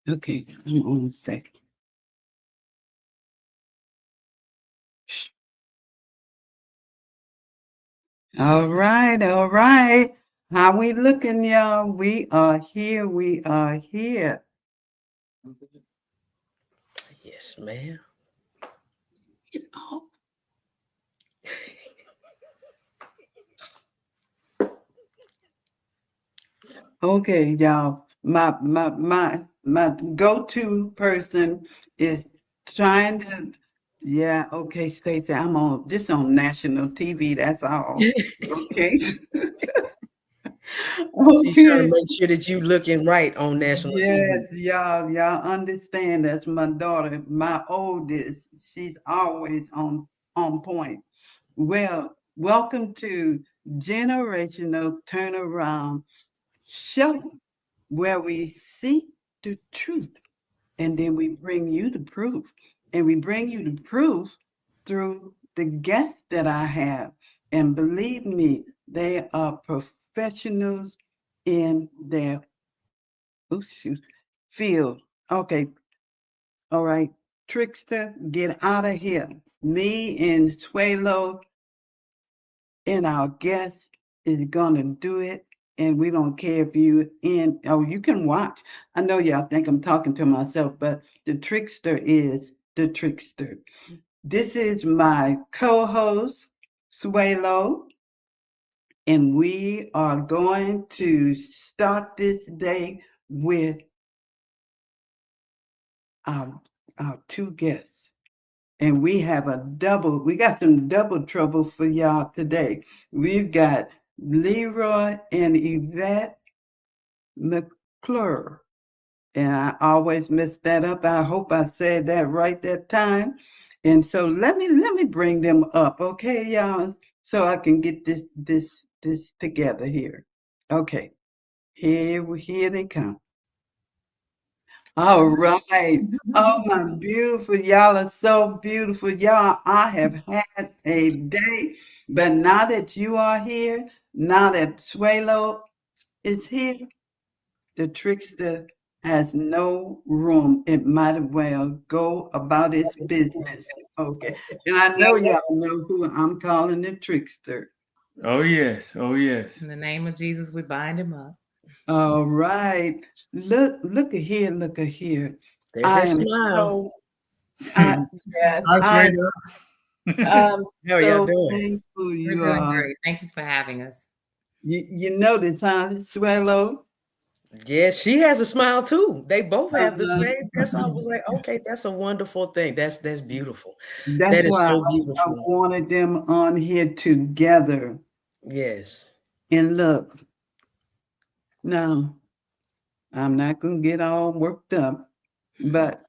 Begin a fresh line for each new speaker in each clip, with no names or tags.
Okay, I'm on a second. All right, all right. How we looking, y'all? We are here. We are here.
Yes, ma'am.
Oh, okay, y'all. My go-to person is trying to. Yeah, okay, Stacey. I'm on this on national TV. That's all. Okay.
She's trying to
Okay.
make sure that you looking right on national TV.
Yes, y'all understand that's my daughter, my oldest. She's always on point. Well, welcome to Generational Turnaround Show, where we seek the truth and then we bring you the proof. And we bring you the proof through the guests that I have. And believe me, they are professionals in their oh shoot field. Okay, all right. Trickster, get out of here. Me and Suelo and our guest is gonna do it. And we don't care if you in oh you can watch. I know y'all think I'm talking to myself, but the trickster is the trickster. This is my co-host, Suelo, and we are going to start this day with our our two guests. And we got some double trouble for y'all today. We've got Leroy and Yvette McClure. And I always mess that up. I hope I said that right that time. And so let me bring them up, okay, y'all, so I can get this together here. Okay, here they come. All right. Oh, my beautiful. Y'all are so beautiful. Y'all, I have had a day. But now that you are here, now that Suelo is here, the trickster has no room. It might as well go about its business. Okay. And I know y'all know who I'm calling the trickster.
Oh yes, oh yes.
In the name of Jesus, we bind him up.
All right. Look at here. Look at here.
There's
I
that
am
smile.
so I yes,
I'll
I
trade up.
I'm
How are y'all
so
doing?
thankful
We're
you
doing
are.
great. Thank you for having us.
You notice, huh, Suelo?
Yeah, she has a smile too. They both have the
Uh,
same. That's why I was like, okay, that's a wonderful thing. That's beautiful.
that's
That is
why
so
I
beautiful.
wanted them on here together.
Yes.
And look, now I'm not gonna get all worked up, but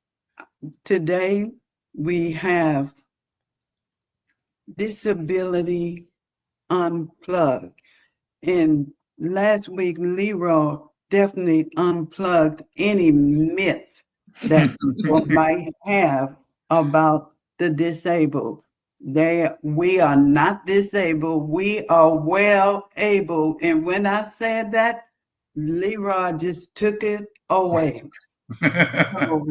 today we have Disability Unplugged. And last week, Leroy definitely unplugged any myths that people might have about the disabled. We are not disabled. We are well able. And when I said that, Leroy just took it away. So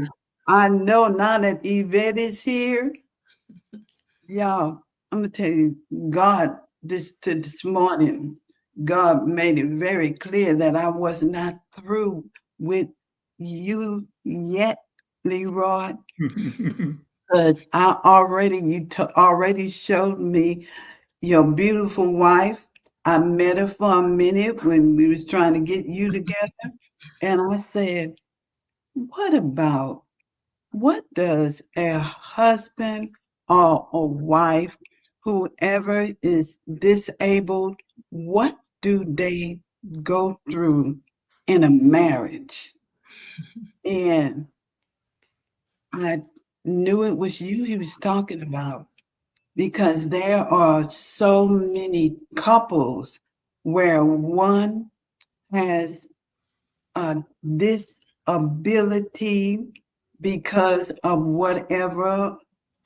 I know now that Yvette is here, y'all, I'm gonna tell you, God, this morning, God made it very clear that I was not through with you yet, Leroy, because already showed me your beautiful wife. I met her for a minute when we was trying to get you together, and I said, what does a husband or a wife, whoever is disabled, what do they go through in a marriage? And I knew it was you he was talking about because there are so many couples where one has a disability because of whatever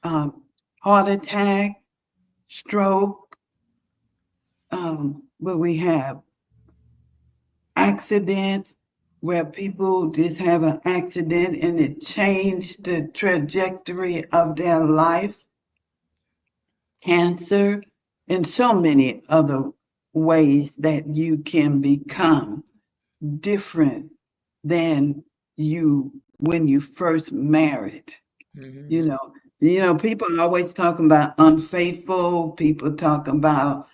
heart attack, stroke, what we have, accidents, where people just have an accident and it changed the trajectory of their life, cancer, and so many other ways that you can become different than you when you first married.
Mhm.
People always talking about unfaithful, people talking about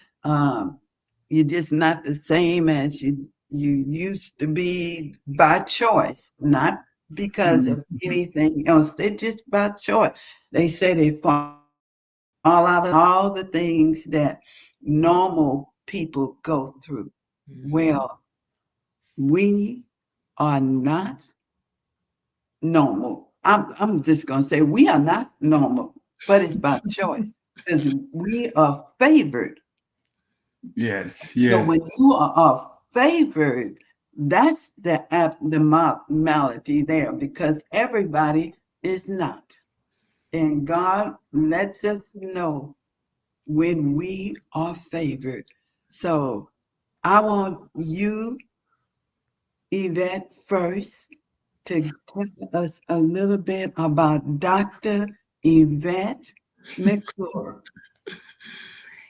you're just not the same as you used to be by choice, not because of anything else. They're just by choice. They say they fall out of all the things that normal people go through.
Mhm.
Well, we are not normal. I'm just gonna say we are not normal, but it's by choice because we are favored.
Yes,
So
yes.
when you are favored, that's the abnormality there because everybody is not. And God lets us know when we are favored. So I want you, Yvette, first to tell us a little bit about Dr. Yvette McClure.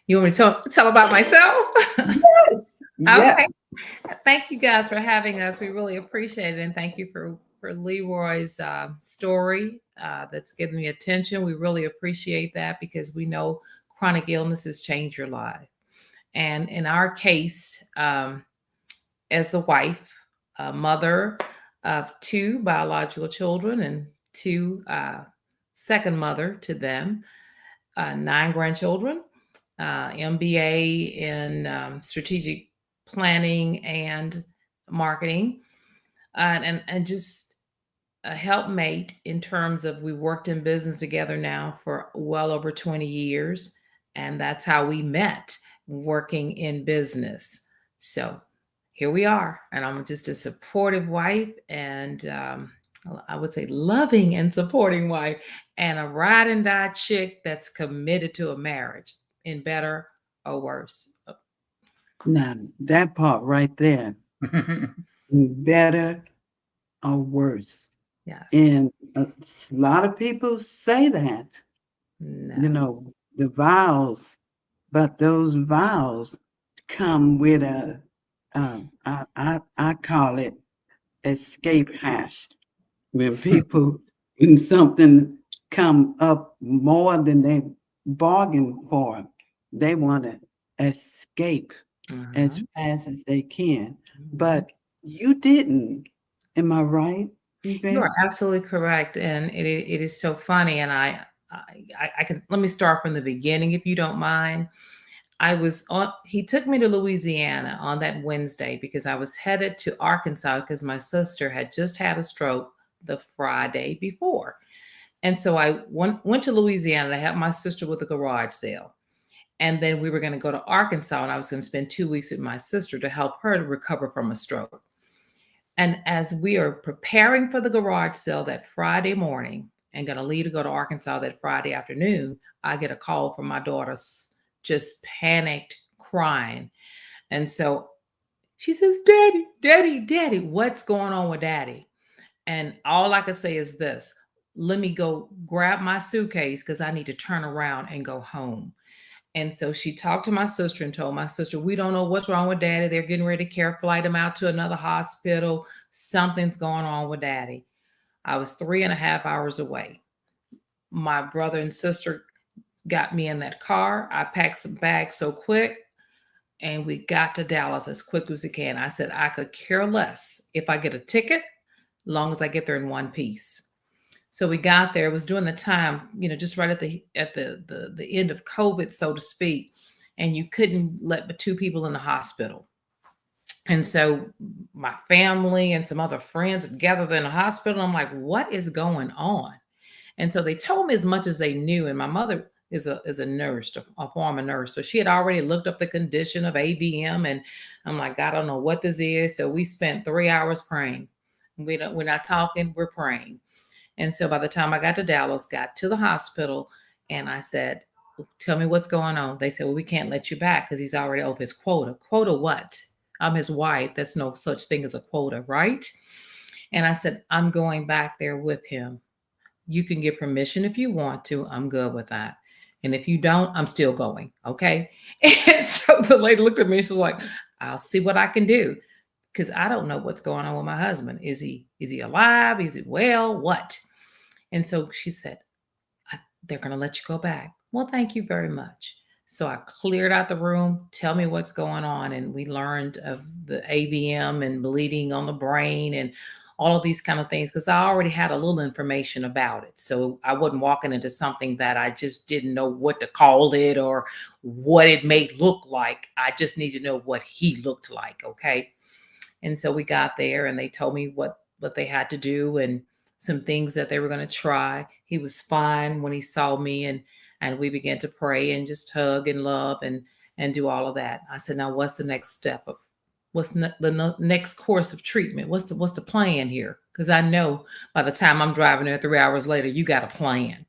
You want me to tell about myself?
Yes, yes.
Okay. Thank you guys for having us. We really appreciate it, and thank you for Leroy's story that's given me attention. We really appreciate that because we know chronic illnesses change your life. And in our case, as the wife, mother of two biological children and two second mother to them, 9 grandchildren, MBA in strategic planning and marketing, and just a helpmate in terms of we worked in business together now for well over 20 years, and that's how we met, working in business. So here we are, and I'm just a supportive wife, and I would say loving and supporting wife, and a ride and die chick that's committed to a marriage, in better or worse.
Now, that part right there, better or worse.
Yes.
And a lot of people say that,
No.
the vows, but those vows come with I call it escape hash. When something come up more than they bargained for, they want to escape as
Uh-huh.
fast as they can.
Mhm.
But you didn't. Am I right,
You are
Yvette?
absolutely correct, and it is so funny. And I can let me start from the beginning, if you don't mind. I was on. He took me to Louisiana on that Wednesday because I was headed to Arkansas because my sister had just had a stroke the Friday before, and so I went to Louisiana to help my sister with a garage sale, and then we were going to go to Arkansas, and I was going to spend 2 weeks with my sister to help her to recover from a stroke. And as we are preparing for the garage sale that Friday morning and going to leave to go to Arkansas that Friday afternoon, I get a call from my daughter, just panicked, crying. And so she says, Daddy, Daddy, Daddy, what's going on with Daddy? And all I could say is this: let me go grab my suitcase because I need to turn around and go home. And so she talked to my sister and told my sister, we don't know what's wrong with daddy. They're getting ready to flight him out to another hospital. Something's going on with daddy. I was 3.5 hours away. My brother and sister got me in that car. I packed some bags so quick, and we got to Dallas as quick as we can. I said, I could care less if I get a ticket, long as I get there in one piece. So we got there. It was during the time, just right at the end of COVID, so to speak, and you couldn't let but two people in the hospital. And so my family and some other friends gathered in the hospital. I'm like, what is going on? And so they told me as much as they knew. And my mother is a nurse, a former nurse. So she had already looked up the condition of ABM. And I'm like, I don't know what this is. So we spent 3 hours praying. We're not talking, we're praying. And so by the time I got to Dallas, got to the hospital, and I said, tell me what's going on. They said, well, we can't let you back because he's already over his quota. Quota what? I'm his wife. That's no such thing as a quota, right? And I said, I'm going back there with him. You can get permission if you want to. I'm good with that. And if you don't, I'm still going. Okay. And so the lady looked at me. She was like, I'll see what I can do. Because I don't know what's going on with my husband. Is he alive? Is he well? What? And so she said, they're going to let you go back. Well, thank you very much. So I cleared out the room. Tell me what's going on. And we learned of the AVM and bleeding on the brain and all of these kind of things, because I already had a little information about it. So I wasn't walking into something that I just didn't know what to call it or what it may look like. I just need to know what he looked like. Okay. And so we got there and they told me what they had to do and some things that they were going to try. He was fine when he saw me, and we began to pray and just hug and love and do all of that. I said, now what's the next step of what's the next course of treatment? What's the plan here? Because I know by the time I'm driving there 3 hours later, you got a plan.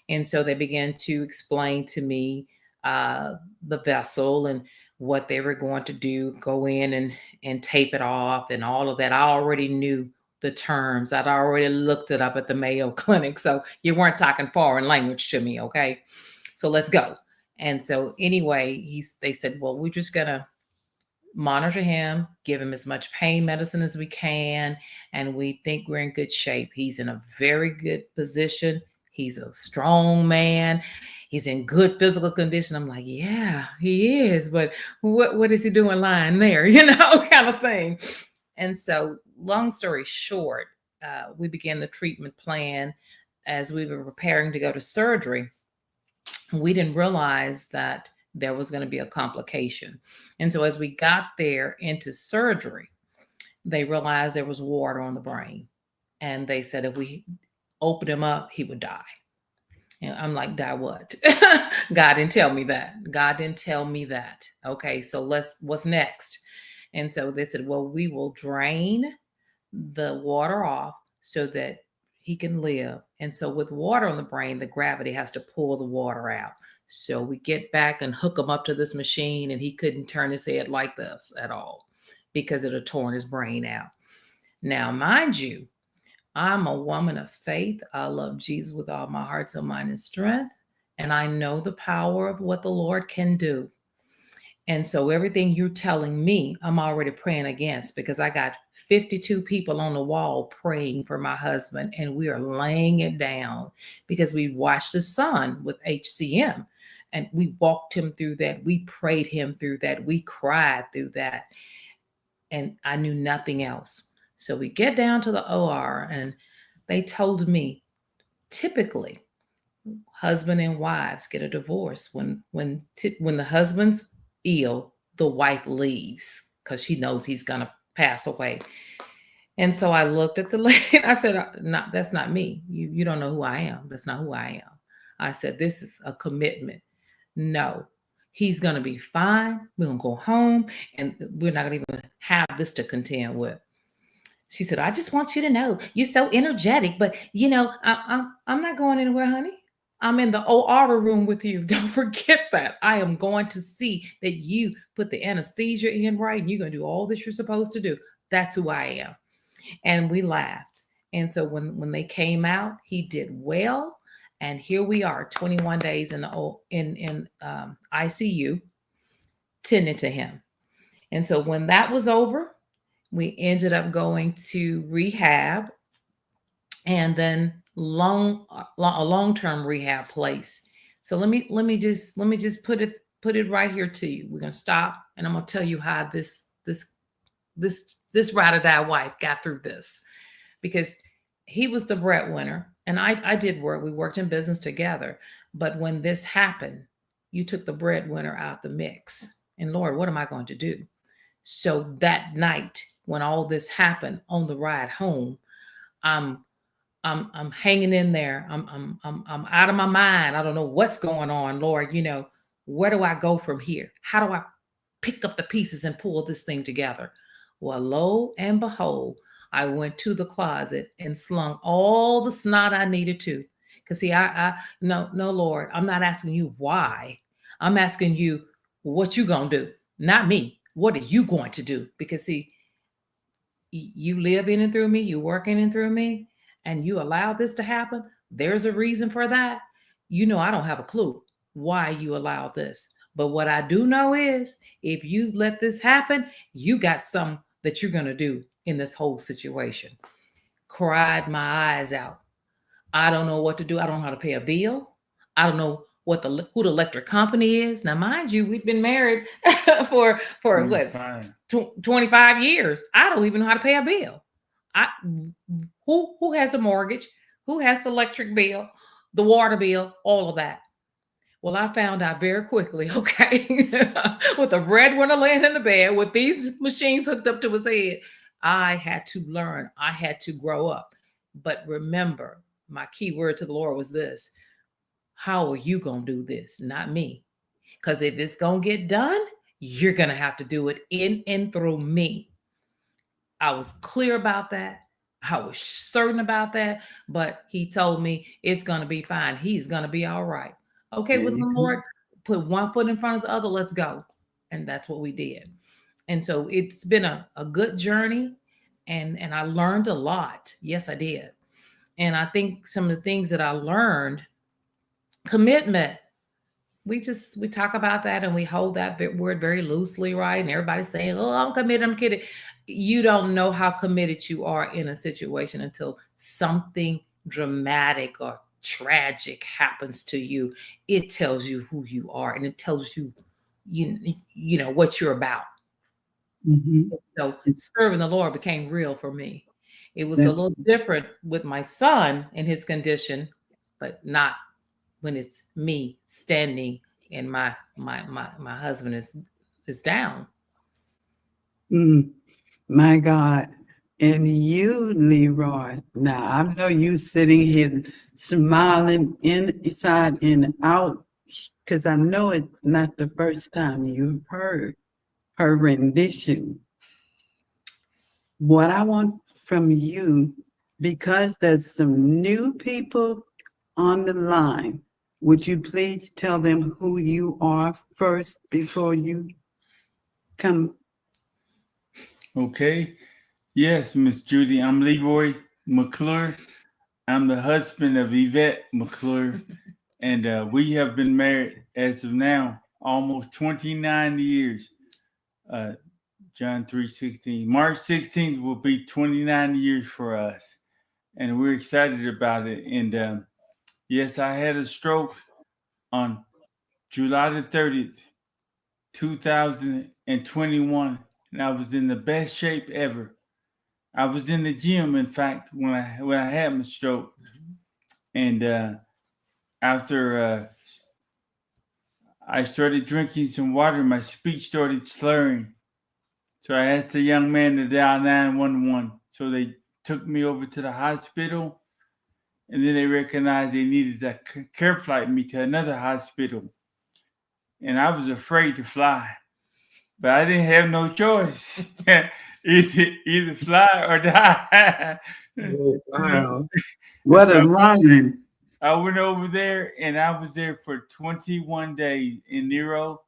And so they began to explain to me the vessel and what they were going to do, go in and tape it off and all of that. I already knew the terms. I'd already looked it up at the Mayo Clinic. So you weren't talking foreign language to me. Okay. So let's go. And so anyway, they said, well, we're just going to monitor him, give him as much pain medicine as we can. And we think we're in good shape. He's in a very good position. He's a strong man. He's in good physical condition. I'm like, yeah, he is. But what is he doing lying there? Kind of thing. And so long story short, we began the treatment plan as we were preparing to go to surgery. We didn't realize that there was going to be a complication. And so as we got there into surgery, they realized there was water on the brain. And they said if we opened him up, he would die. And I'm like, die what? God didn't tell me that. God didn't tell me that. Okay, so what's next? And so they said, well, we will drain the water off so that he can live. And so with water on the brain, the gravity has to pull the water out. So we get back and hook him up to this machine, and he couldn't turn his head like this at all because it had torn his brain out. Now, mind you, I'm a woman of faith. I love Jesus with all my heart, soul, mind, and strength. And I know the power of what the Lord can do. And so everything you're telling me, I'm already praying against, because I got 52 people on the wall praying for my husband, and we are laying it down because we watched his son with HCM and we walked him through that. We prayed him through that. We cried through that. And I knew nothing else. So we get down to the OR and they told me typically husband and wives get a divorce when the husband's ill, the wife leaves because she knows he's going to pass away. And so I looked at the lady and I said, that's not me. You don't know who I am. That's not who I am. I said, this is a commitment. No, he's going to be fine. We're going to go home and we're not going to even have this to contend with. She said, I just want you to know you're so energetic, but I'm not going anywhere, honey. I'm in the OR room with you. Don't forget that. I am going to see that you put the anesthesia in right and you're going to do all that you're supposed to do. That's who I am. And we laughed. And so when they came out, he did well. And here we are, 21 days in ICU, tending to him. And so when that was over, we ended up going to rehab and then a long-term rehab place. So let me just put it right here to you. We're gonna stop and I'm gonna tell you how this ride or die wife got through this, because he was the breadwinner and I did work. We worked in business together. But when this happened, you took the breadwinner out the mix. And Lord, what am I going to do? So that night when all this happened on the ride home, I'm hanging in there. I'm out of my mind. I don't know what's going on, Lord. Where do I go from here? How do I pick up the pieces and pull this thing together? Well, lo and behold, I went to the closet and slung all the snot I needed to. Because see, no, Lord, I'm not asking you why. I'm asking you what you gonna do, not me. What are you going to do? Because see, You live in and through me, you work in and through me, and you allow this to happen. There's a reason for that. I don't have a clue why you allowed this. But what I do know is if you let this happen, you got some that you're going to do in this whole situation. Cried my eyes out. I don't know what to do. I don't know how to pay a bill. I don't know who the electric company is. Now, mind you, we've been married for what 25 years. I don't even know how to pay a bill. I who has a mortgage? Who has the electric bill, the water bill, all of that? Well, I found out very quickly, okay, with the breadwinner laying in the bed with these machines hooked up to his head, I had to learn. I had to grow up. But remember, my key word to the Lord was this: how are you going to do this? Not me. Because if it's going to get done, you're going to have to do it in and through me. I was clear about that. I was certain about that. But he told me it's going to be fine. He's going to be all right. Okay, with the Lord, put one foot in front of the other. Let's go. And that's what we did. And so it's been a good journey. And I learned a lot. Yes, I did. And I think some of the things that I learned, commitment, we talk about that and we hold that word very loosely, right? And everybody's saying, oh, I'm committed, I'm kidding. You don't know how committed you are in a situation until something dramatic or tragic happens to you. It tells you who you are and it tells you, you know what you're about.
Mm-hmm.
So serving the Lord became real for me. It was a little different with my son in his condition, but not when it's me standing and my husband is down.
My God. And you, Leroy, now I know you sitting here smiling inside and out, because I know it's not the first time you've heard her rendition. What I want from you, because there's some new people on the line, would you please tell them who you are first before you come?
Okay. Yes, Miss Judy. I'm Leroy McClure. I'm the husband of Yvette McClure, and we have been married as of now almost 29 years. John 3:16. March 16th will be 29 years for us, and we're excited about it. And yes, I had a stroke on July the 30th, 2021, and I was in the best shape ever. I was in the gym, in fact, when I had my stroke, and after I started drinking some water, my speech started slurring. So I asked the young man to dial 911. So they took me over to the hospital, and then they recognized they needed to care flight me to another hospital. And I was afraid to fly, but I didn't have no choice. either fly or die.
Wow. What a rhyme.
I went over there and I was there for 21 days in Nero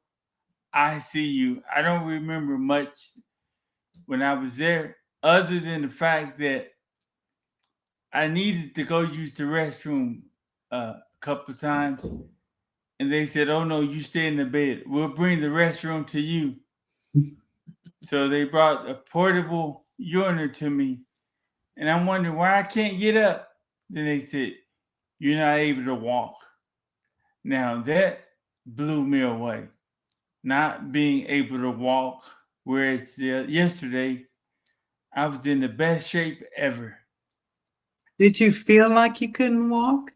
ICU. I don't remember much when I was there, other than the fact that I needed to go use the restroom a couple of times. And they said, oh no, you stay in the bed. We'll bring the restroom to you. So they brought a portable urinal to me. And I'm wondering why I can't get up. Then they said, you're not able to walk. Now that blew me away. Not being able to walk, whereas yesterday I was in the best shape ever.
Did you feel like you couldn't walk?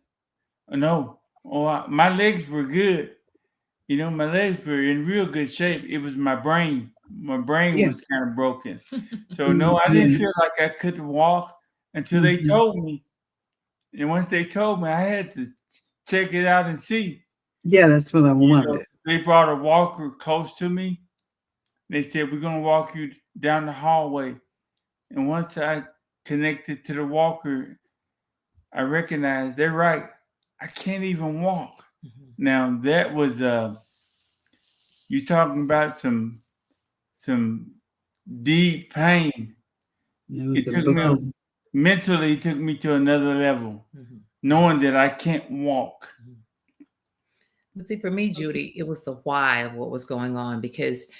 No, my legs were good. You know, my legs were in real good shape. It was my brain. My brain was kind of broken. So no, I didn't feel like I couldn't walk until they told me. And once they told me, I had to check it out and see.
Yeah, that's what I wanted.
They brought a walker close to me. They said, we're going to walk you down the hallway. And once I connected to the walker, I recognized they're right. I can't even walk. Mm-hmm. Now that was you talking about some deep pain.
It
It
was a
took me
blessing.
mentally, it took me to another level, knowing that I can't walk.
But see, for me, Judy, it was the why of what was going on, because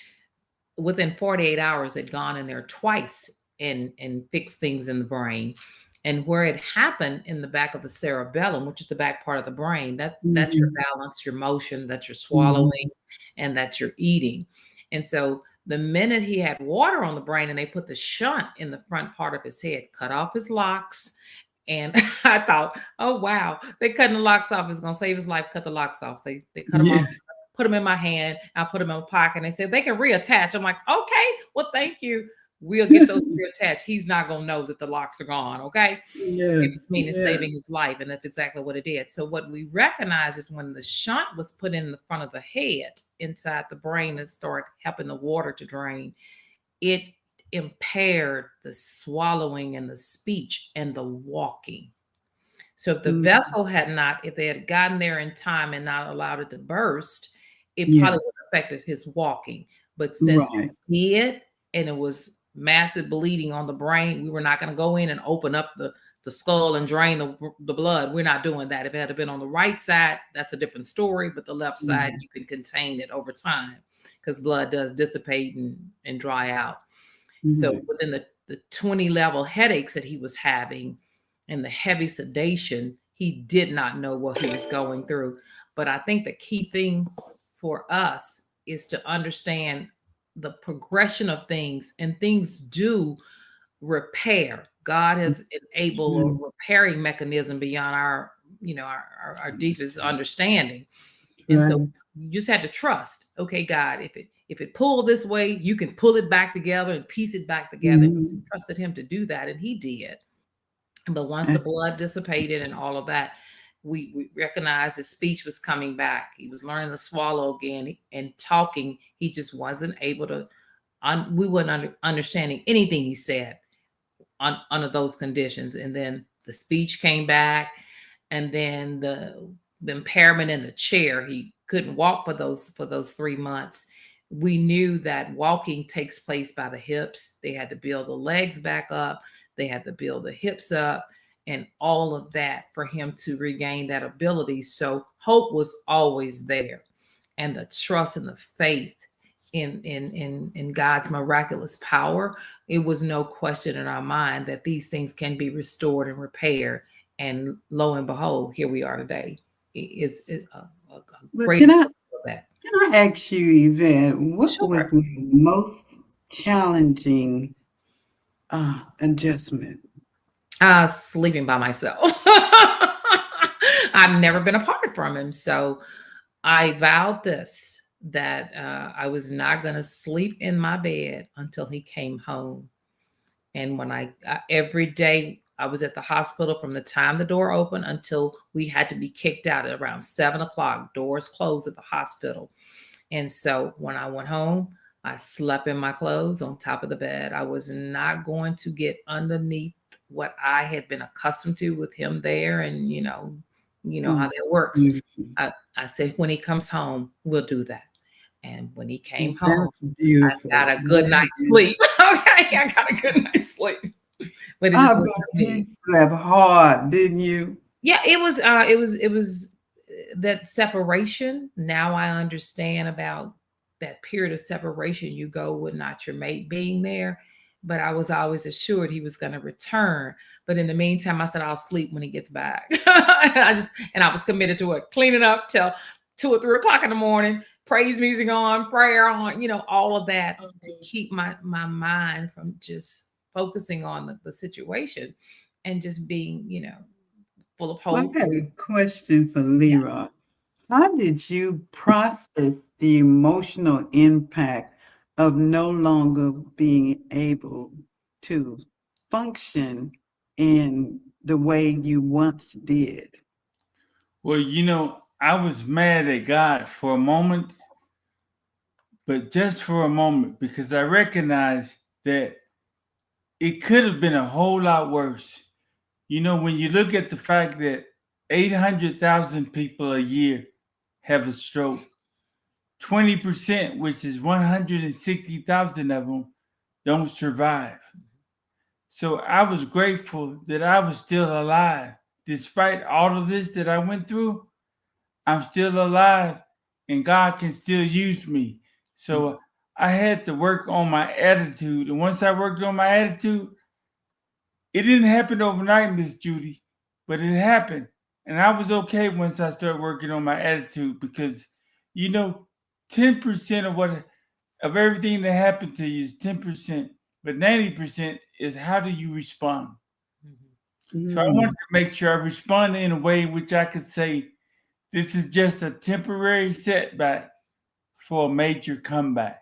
within 48 hours, had gone in there twice and fixed things in the brain. And where it happened in the back of the cerebellum, which is the back part of the brain, that's your balance, your motion, that's your swallowing, and that's your eating. And so the minute he had water on the brain and they put the shunt in the front part of his head, cut off his locks. And I thought, oh, wow, they're cutting the locks off. It's going to save his life. Cut the locks off. They cut them off, put them in my hand. I put them in my pocket. And they said they can reattach. I'm like, okay, well, thank you. We'll get those reattached. He's not going to know that the locks are gone. Okay. If it's meaning saving his life. And that's exactly what it did. So what we recognize is when the shunt was put in the front of the head inside the brain and start helping the water to drain, it impaired the swallowing and the speech and the walking. So if the vessel had not, if they had gotten there in time and not allowed it to burst, it probably would have affected his walking. But since it did, and it was massive bleeding on the brain, we were not going to go in and open up the skull and drain the blood. We're not doing that. If it had been on the right side, that's a different story. But the left side, you can contain it over time because blood does dissipate and dry out. So within the 20 level headaches that he was having and the heavy sedation, he did not know what he was going through. But I think the key thing for us is to understand the progression of things, and things do repair. God has enabled a repairing mechanism beyond our deepest understanding. And so you just had to trust, okay, God, if it pulled this way, you can pull it back together and piece it back together. And we just trusted him to do that. And he did. But once the blood dissipated and all of that, we recognized his speech was coming back. He was learning to swallow again and talking. He just wasn't able to, we weren't understanding anything he said under those conditions. And then the speech came back, and then the impairment in the chair. He couldn't walk for those 3 months. We knew that walking takes place by the hips. They had to build the legs back up. They had to build the hips up and all of that for him to regain that ability. So hope was always there, and the trust and the faith in God's miraculous power. It was no question in our mind that these things can be restored and repaired. And lo and behold, here we are today. It's a great
Can I ask you, Yvette, what was the most challenging adjustment?
Sleeping by myself. I've never been apart from him. So I vowed this, that I was not going to sleep in my bed until he came home. And when every day I was at the hospital from the time the door opened until we had to be kicked out at around 7 o'clock, doors closed at the hospital. And so when I went home, I slept in my clothes on top of the bed. I was not going to get underneath what I had been accustomed to with him there. And you know how that works. I said, when he comes home, we'll do that. And when he came home, I got a good night's sleep. Okay, I got a good night's sleep. But it just wasn't me.
You slept hard, didn't you?
Yeah, it was that separation. Now I understand about that period of separation you go with not your mate being there. But I was always assured he was going to return. But in the meantime, I said, I'll sleep when he gets back. I was committed to it, cleaning up till 2 or 3 o'clock in the morning, praise music on, prayer on, all of that to keep my mind from just focusing on the situation and just being, full of hope.
I have a question for Leroy. Yeah. How did you process the emotional impact of no longer being able to function in the way you once did?
Well, I was mad at God for a moment, but just for a moment, because I recognized that it could have been a whole lot worse. When you look at the fact that 800,000 people a year have a stroke, 20%, which is 160,000 of them, don't survive. So I was grateful that I was still alive. Despite all of this that I went through, I'm still alive and God can still use me. So I had to work on my attitude. And once I worked on my attitude, it didn't happen overnight, Miss Judy, but it happened. And I was okay once I started working on my attitude because, 10% of everything that happened to you is 10%, but 90% is how do you respond? So I wanted to make sure I responded in a way in which I could say, this is just a temporary setback for a major comeback.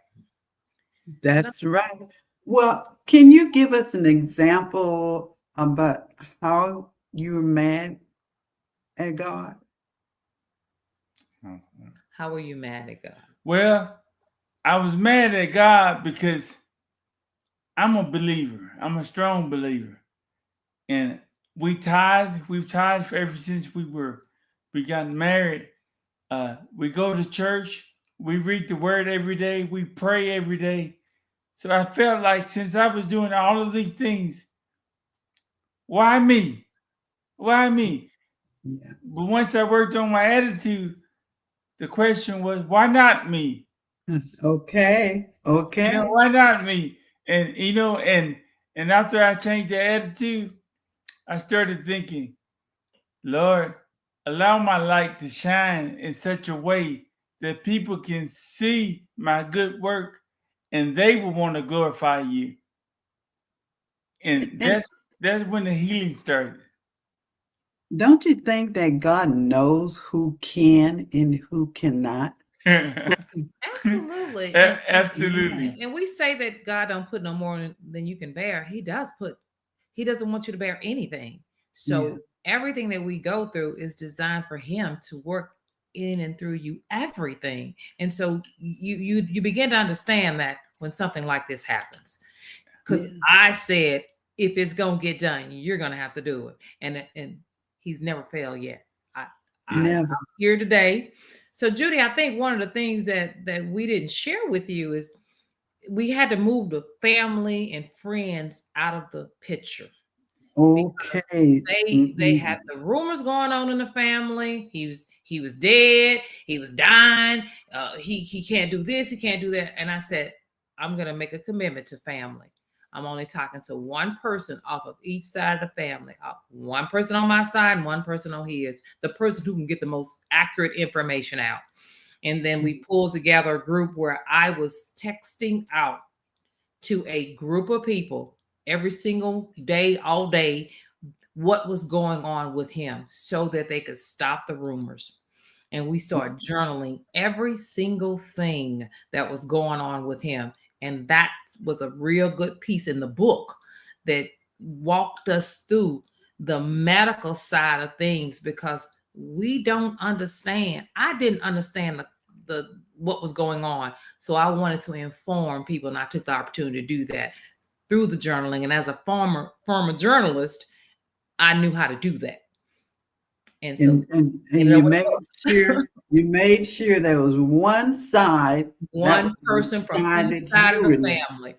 That's right. Well, can you give us an example about how you were mad at God?
How were you mad at God?
Well, I was mad at God because I'm a believer. I'm a strong believer. And we've tithed ever since we got married. We go to church, we read the word every day, we pray every day. So I felt like since I was doing all of these things, why me? Why me?
Yeah.
But once I worked on my attitude, the question was, why not me?
Okay. Okay.
Why not me? And and after I changed the attitude, I started thinking, Lord, allow my light to shine in such a way that people can see my good work and they will want to glorify you. And
And
that's when the healing started.
don't you think that God knows who can and who cannot?
Absolutely.
Absolutely.
And we say that God don't put no more than you can bear. He doesn't want you to bear anything. So
Yeah.
everything that we go through is designed for him to work in and through you everything. And so you begin to understand that when something like this happens. Because
Yeah.
I said, if it's gonna get done, you're gonna have to do it. And he's never failed yet. I'm
Never.
here today. So Judy, I think one of the things that we didn't share with you is we had to move the family and friends out of the picture because
Okay.
they had the rumors going on in the family. He was dead. He was dying. He can't do this. He can't do that. And I said, I'm gonna make a commitment to family. I'm only talking to one person off of each side of the family. One person on my side and one person on his. The person who can get the most accurate information out. And then we pulled together a group where I was texting out to a group of people every single day, all day, what was going on with him so that they could stop the rumors. And we started journaling every single thing that was going on with him. And that was a real good piece in the book that walked us through the medical side of things because we don't understand. I didn't understand the what was going on. So I wanted to inform people, and I took the opportunity to do that through the journaling. And as a former journalist, I knew how to do that. And so
And you made sure there was one side, that was
one
the
person from
side
each
that
side
you
of
were
the
in.
family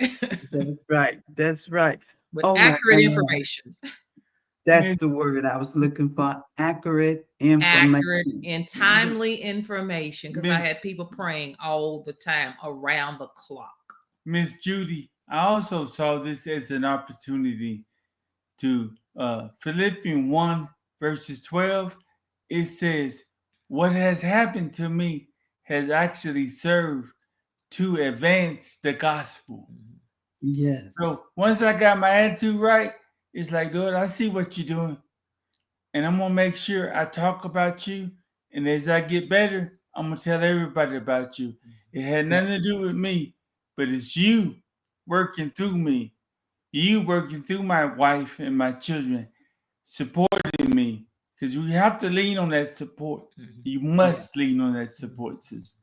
That's right. That's right.
with
Oh my
accurate
God.
information.
That's the word I was looking for. Accurate
Accurate
information.
and timely information because I
Miss
had people praying all the time around the clock.
Miss Judy, I also saw this as an opportunity to Philippians 1 verses 12. It says, what has happened to me has actually served to advance the gospel.
Yes.
So once I got my attitude right, it's like, Lord, I see what you're doing. And I'm going to make sure I talk about you. And as I get better, I'm going to tell everybody about you. It had nothing to do with me, but it's you working through me. You working through my wife and my children, supporting me. Because you have to lean on that support. You must lean on that support system.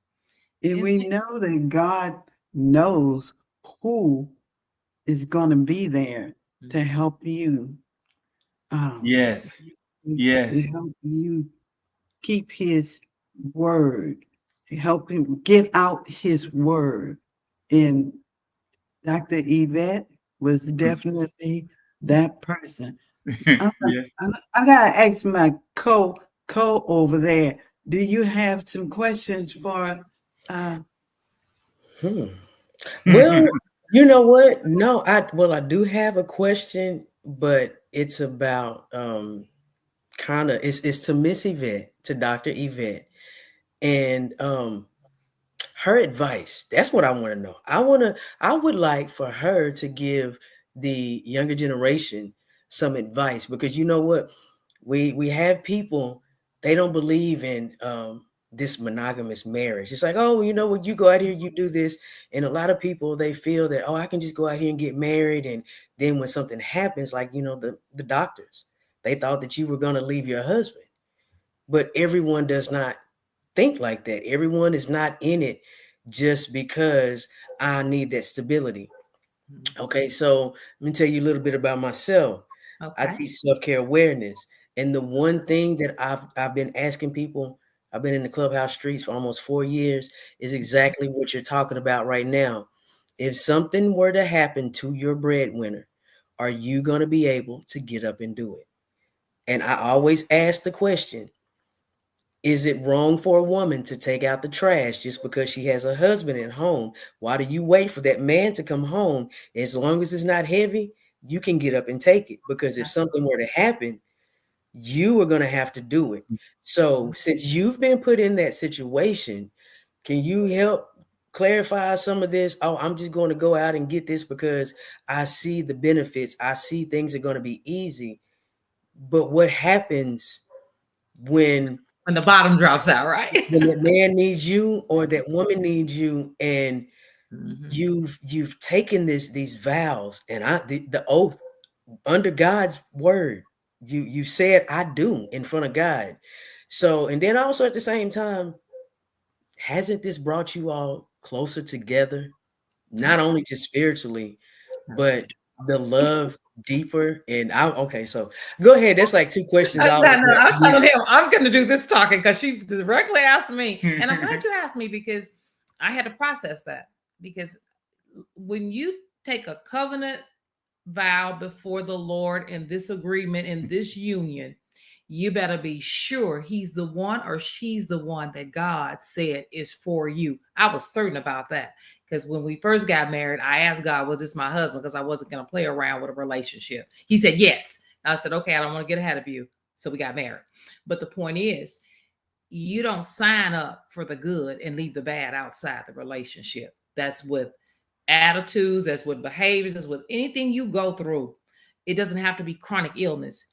And we know that God knows who is going to be there to help you.
Yes.
To help you keep his word, to help him get out his word. And Dr. Yvette was definitely that person. I,
Yeah.
I gotta ask my co over there. Do you have some questions for
Hmm. Well, you know what? No, I do have a question, but it's about kind of it's to Miss Yvette, to Dr. Yvette, and her advice. That's what I want to know. I would like for her to give the younger generation some advice, because you know what? We have people, they don't believe in this monogamous marriage. It's like, oh, you know what, you go out here, you do this. And a lot of people, they feel that, oh, I can just go out here and get married. And then when something happens, like, you know, the doctors, they thought that you were going to leave your husband. But everyone does not think like that. Everyone is not in it just because I need that stability. Okay, so let me tell you a little bit about myself. I
Okay.
teach self-care awareness. And the one thing that I've been asking people, I've been in the clubhouse streets for almost 4 years, is exactly what you're talking about right now. If something were to happen to your breadwinner, are you going to be able to get up and do it? And I always ask the question, is it wrong for a woman to take out the trash just because she has a husband at home? Why do you wait for that man to come home? As long as it's not heavy, you can get up and take it. Because if something were to happen, you are going to have to do it. So since you've been put in that situation, can you help clarify some of this? Oh, I'm just going to go out and get this because I see the benefits. I see things are going to be easy. But what happens when
When the bottom drops out, right?
when that man needs you or that woman needs you, and
Mhm.
you've taken these vows and the oath under God's word, you said I do in front of God. So, and then also at the same time, hasn't this brought you all closer together, not only just spiritually, but the love deeper? And I okay, so go ahead, that's like two questions all
No,
in
no,
that.
I'm telling him I'm going to do this talking because she directly asked me. And I'm glad you asked me because I had to process that. Because when you take a covenant vow before the Lord in this agreement, in this union, you better be sure he's the one or she's the one that God said is for you. I was certain about that because when we first got married, I asked God, was this my husband? Because I wasn't going to play around with a relationship. He said, yes. I said, okay, I don't want to get ahead of you. So we got married. But the point is, you don't sign up for the good and leave the bad outside the relationship. That's with attitudes, that's with behaviors, that's with anything you go through. It doesn't have to be chronic illness.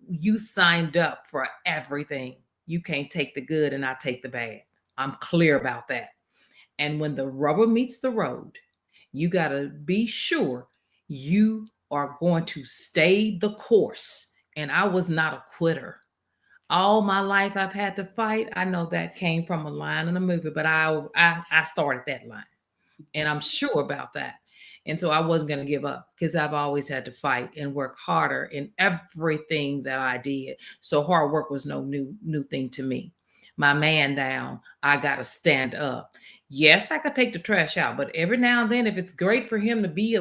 You signed up for everything. You can't take the good and not take the bad. I'm clear about that. And when the rubber meets the road, you got to be sure you are going to stay the course. And I was not a quitter. All my life I've had to fight. I know that came from a line in a movie, but I started that line. And I'm sure about that. And so I wasn't going to give up because I've always had to fight and work harder in everything that I did. So hard work was no new thing to me. My man down, I got to stand up. Yes, I could take the trash out, but every now and then, if it's great for him to be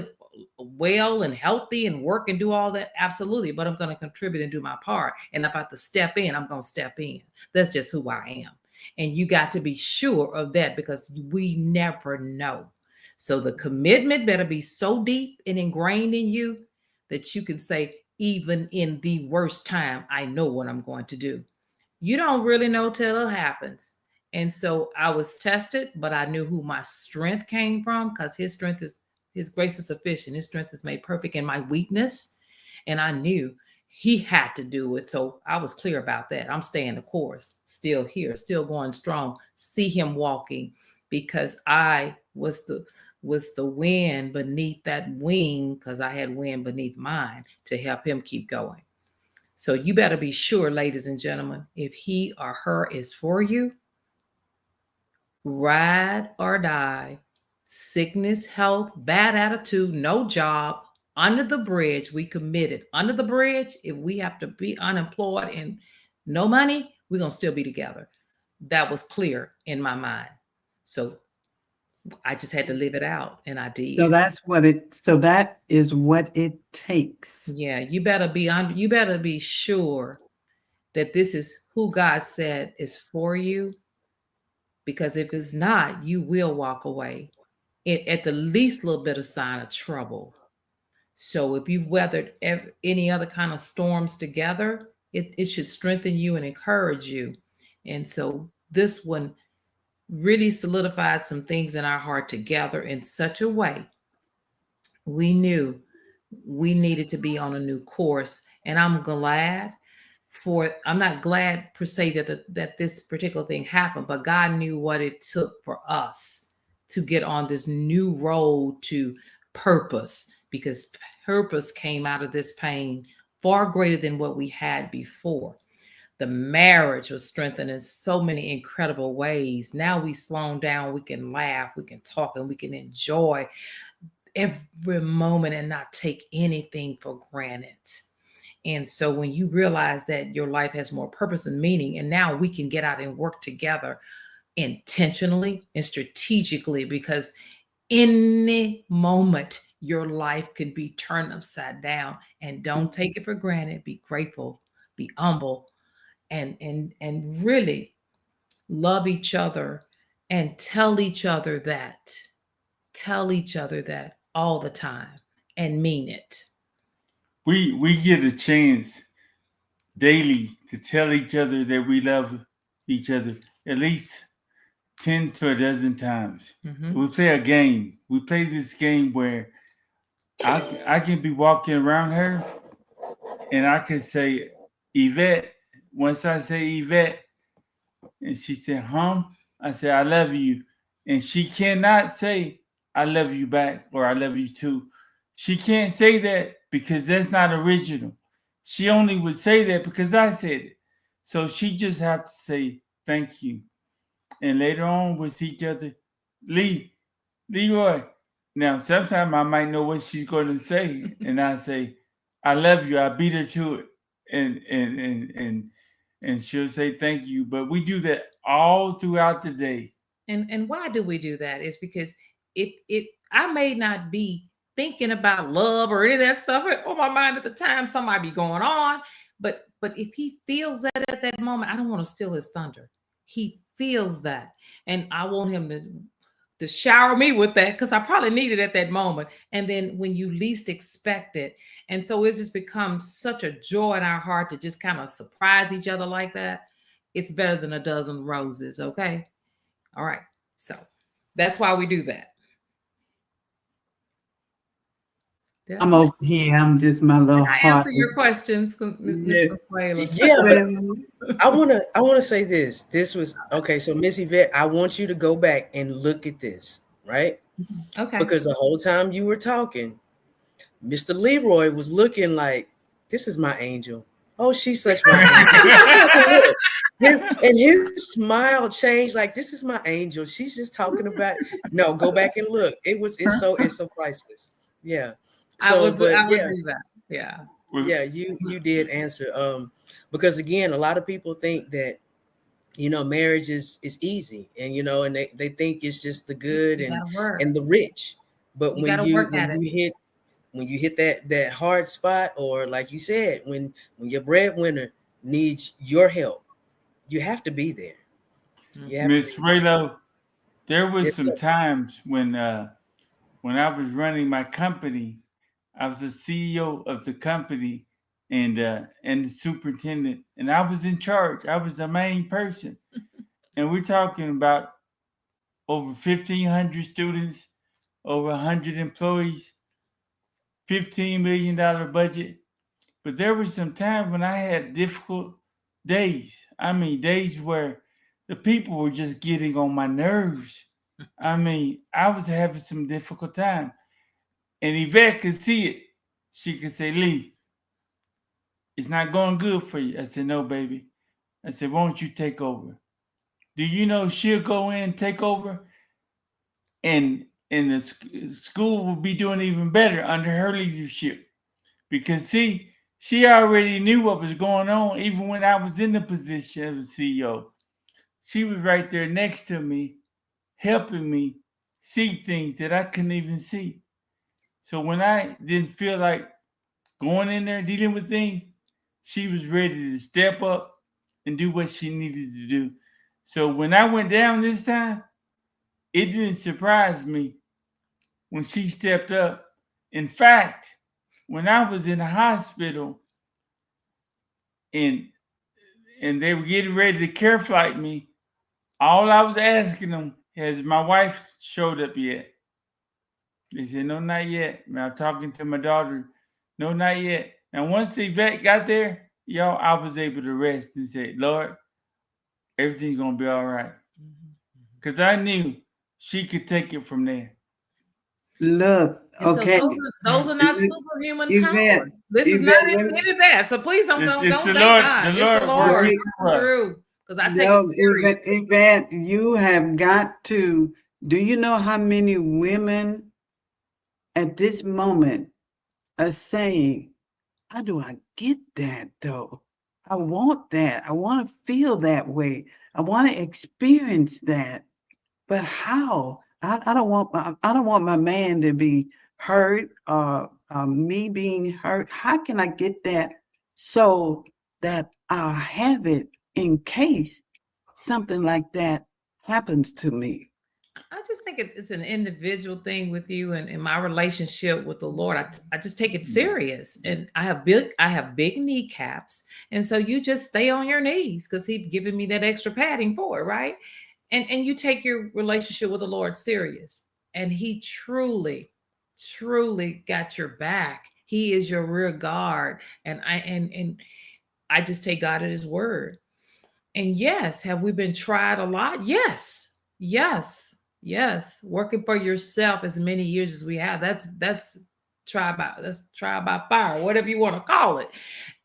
well and healthy and work and do all that, absolutely. But I'm going to contribute and do my part. And if I have to step in, I'm going to step in. That's just who I am. And you got to be sure of that because we never know. So the commitment better be so deep and ingrained in you that you can say, even in the worst time, I know what I'm going to do. You don't really know till it happens. And so I was tested, but I knew who my strength came from because his grace is sufficient. His strength is made perfect in my weakness. And I knew he had to do it. So I was clear about that. I'm staying the course, still here, still going strong. See him walking because I was the wind beneath that wing because I had wind beneath mine to help him keep going. So you better be sure, ladies and gentlemen, if he or her is for you, ride or die, sickness, health, bad attitude, no job, under the bridge, we committed. Under the bridge, if we have to be unemployed and no money, we're going to still be together. That was clear in my mind. So I just had to live it out, and I
So
did.
that is what it takes.
Yeah, you better be sure that this is who God said is for you, because if it's not, you will walk away at the least little bit of sign of trouble. So if you've weathered any other kind of storms together, it should strengthen you and encourage you. And so this one really solidified some things in our heart together in such a way we knew we needed to be on a new course. And I'm not glad per se that this particular thing happened, but God knew what it took for us to get on this new road to purpose, because purpose came out of this pain far greater than what we had before. The marriage was strengthened in so many incredible ways. Now we slow down, we can laugh, we can talk, and we can enjoy every moment and not take anything for granted. And so when you realize that your life has more purpose and meaning, and now we can get out and work together intentionally and strategically, because any moment your life could be turned upside down. And don't take it for granted. Be grateful, be humble, and really love each other, and tell each other that all the time and mean it.
We get a chance daily to tell each other that we love each other at least 10 to a dozen times.
Mm-hmm.
We play a game. We play this game where I can be walking around her and I can say, Yvette. Once I say Yvette, and she said, I say, I love you. And she cannot say, I love you back or I love you too. She can't say that because that's not original. She only would say that because I said it. So she just have to say, thank you. And later on, we'll see each other. Leroy. Now, sometimes I might know what she's going to say. And I say, I love you. I beat her to it. And she'll say thank you. But we do that all throughout the day.
And why do we do that? Is because if I may not be thinking about love or any of that stuff on my mind at the time, some might be going on. But if he feels that at that moment, I don't want to steal his thunder. He feels that. And I want him to shower me with that, because I probably need it at that moment. And then when you least expect it. And so it just becomes such a joy in our heart to just kind of surprise each other like that. It's better than a dozen roses. Okay. All right. So that's why we do that. Did
I'm over here. I'm just my little
I
heart.
answer your questions,
Yeah.
Ms. Consuelo?
Yeah, but
Well,
I wanna say this. This was okay. So Miss Yvette, I want you to go back and look at this, right?
Okay.
Because the whole time you were talking, Mr. Leroy was looking like, this is my angel. Oh, she's such my angel. And his smile changed, like, this is my angel. She's just talking about. No, go back and look. It's so priceless. Yeah.
I
So,
would
but
do
yeah,
that. Yeah.
yeah, you did answer. Because again, a lot of people think that marriage is easy, and and they think it's just the good
You gotta work.
and the rich. But
You gotta work at it.
when you hit that hard spot, or like you said, when your breadwinner needs your help, you have to be there. You have to
Miss
be
Raylo, there was
there. Yes,
some
sir.
times when I was running my company, I was the CEO of the company and the superintendent, and I was in charge. I was the main person, and we're talking about over 1,500 students, over 100 employees, $15 million budget. But there were some times when I had difficult days. I mean, days where the people were just getting on my nerves. I mean, I was having some difficult time. And Yvette could see it. She could say, Lee, it's not going good for you. I said, no, baby. I said, won't you take over? Do you know she'll go in, take over, and the school will be doing even better under her leadership? Because, see, she already knew what was going on even when I was in the position of CEO. She was right there next to me, helping me, see things that I couldn't even see. So when I didn't feel like going in there dealing with things, she was ready to step up and do what she needed to do. So when I went down this time, it didn't surprise me when she stepped up. In fact, when I was in the hospital and they were getting ready to care flight me, all I was asking them, has my wife showed up yet? They said, no, not yet. And I'm talking to my daughter, no, not yet. And once Yvette got there, y'all, I was able to rest and say, Lord, everything's going to be all right. Because I knew she could take it from there.
Look,
And so
okay.
those are not superhuman
Yvette,
powers. This is
Yvette,
not any of that. So please don't
It's
think
the
God.
Lord.
It's the Lord.
working
Wait.
for us.
True. Because I take
No,
it serious.
Yvette, you have got to. Do you know how many women at this moment are saying, how do I get that though? I want that. I want to feel that way. I want to experience that. But how? I don't want my man to be hurt or me being hurt. How can I get that so that I'll have it in case something like that happens to me?
I just think it's an individual thing with you and my relationship with the Lord. I just take it serious, and I have big kneecaps, and so you just stay on your knees because He's given me that extra padding for it, right? And you take your relationship with the Lord serious, and He truly, truly got your back. He is your rear guard, and I just take God at His word. And yes, have we been tried a lot? Yes. Yes. Yes. Working for yourself as many years as we have. That's trial by fire, whatever you want to call it.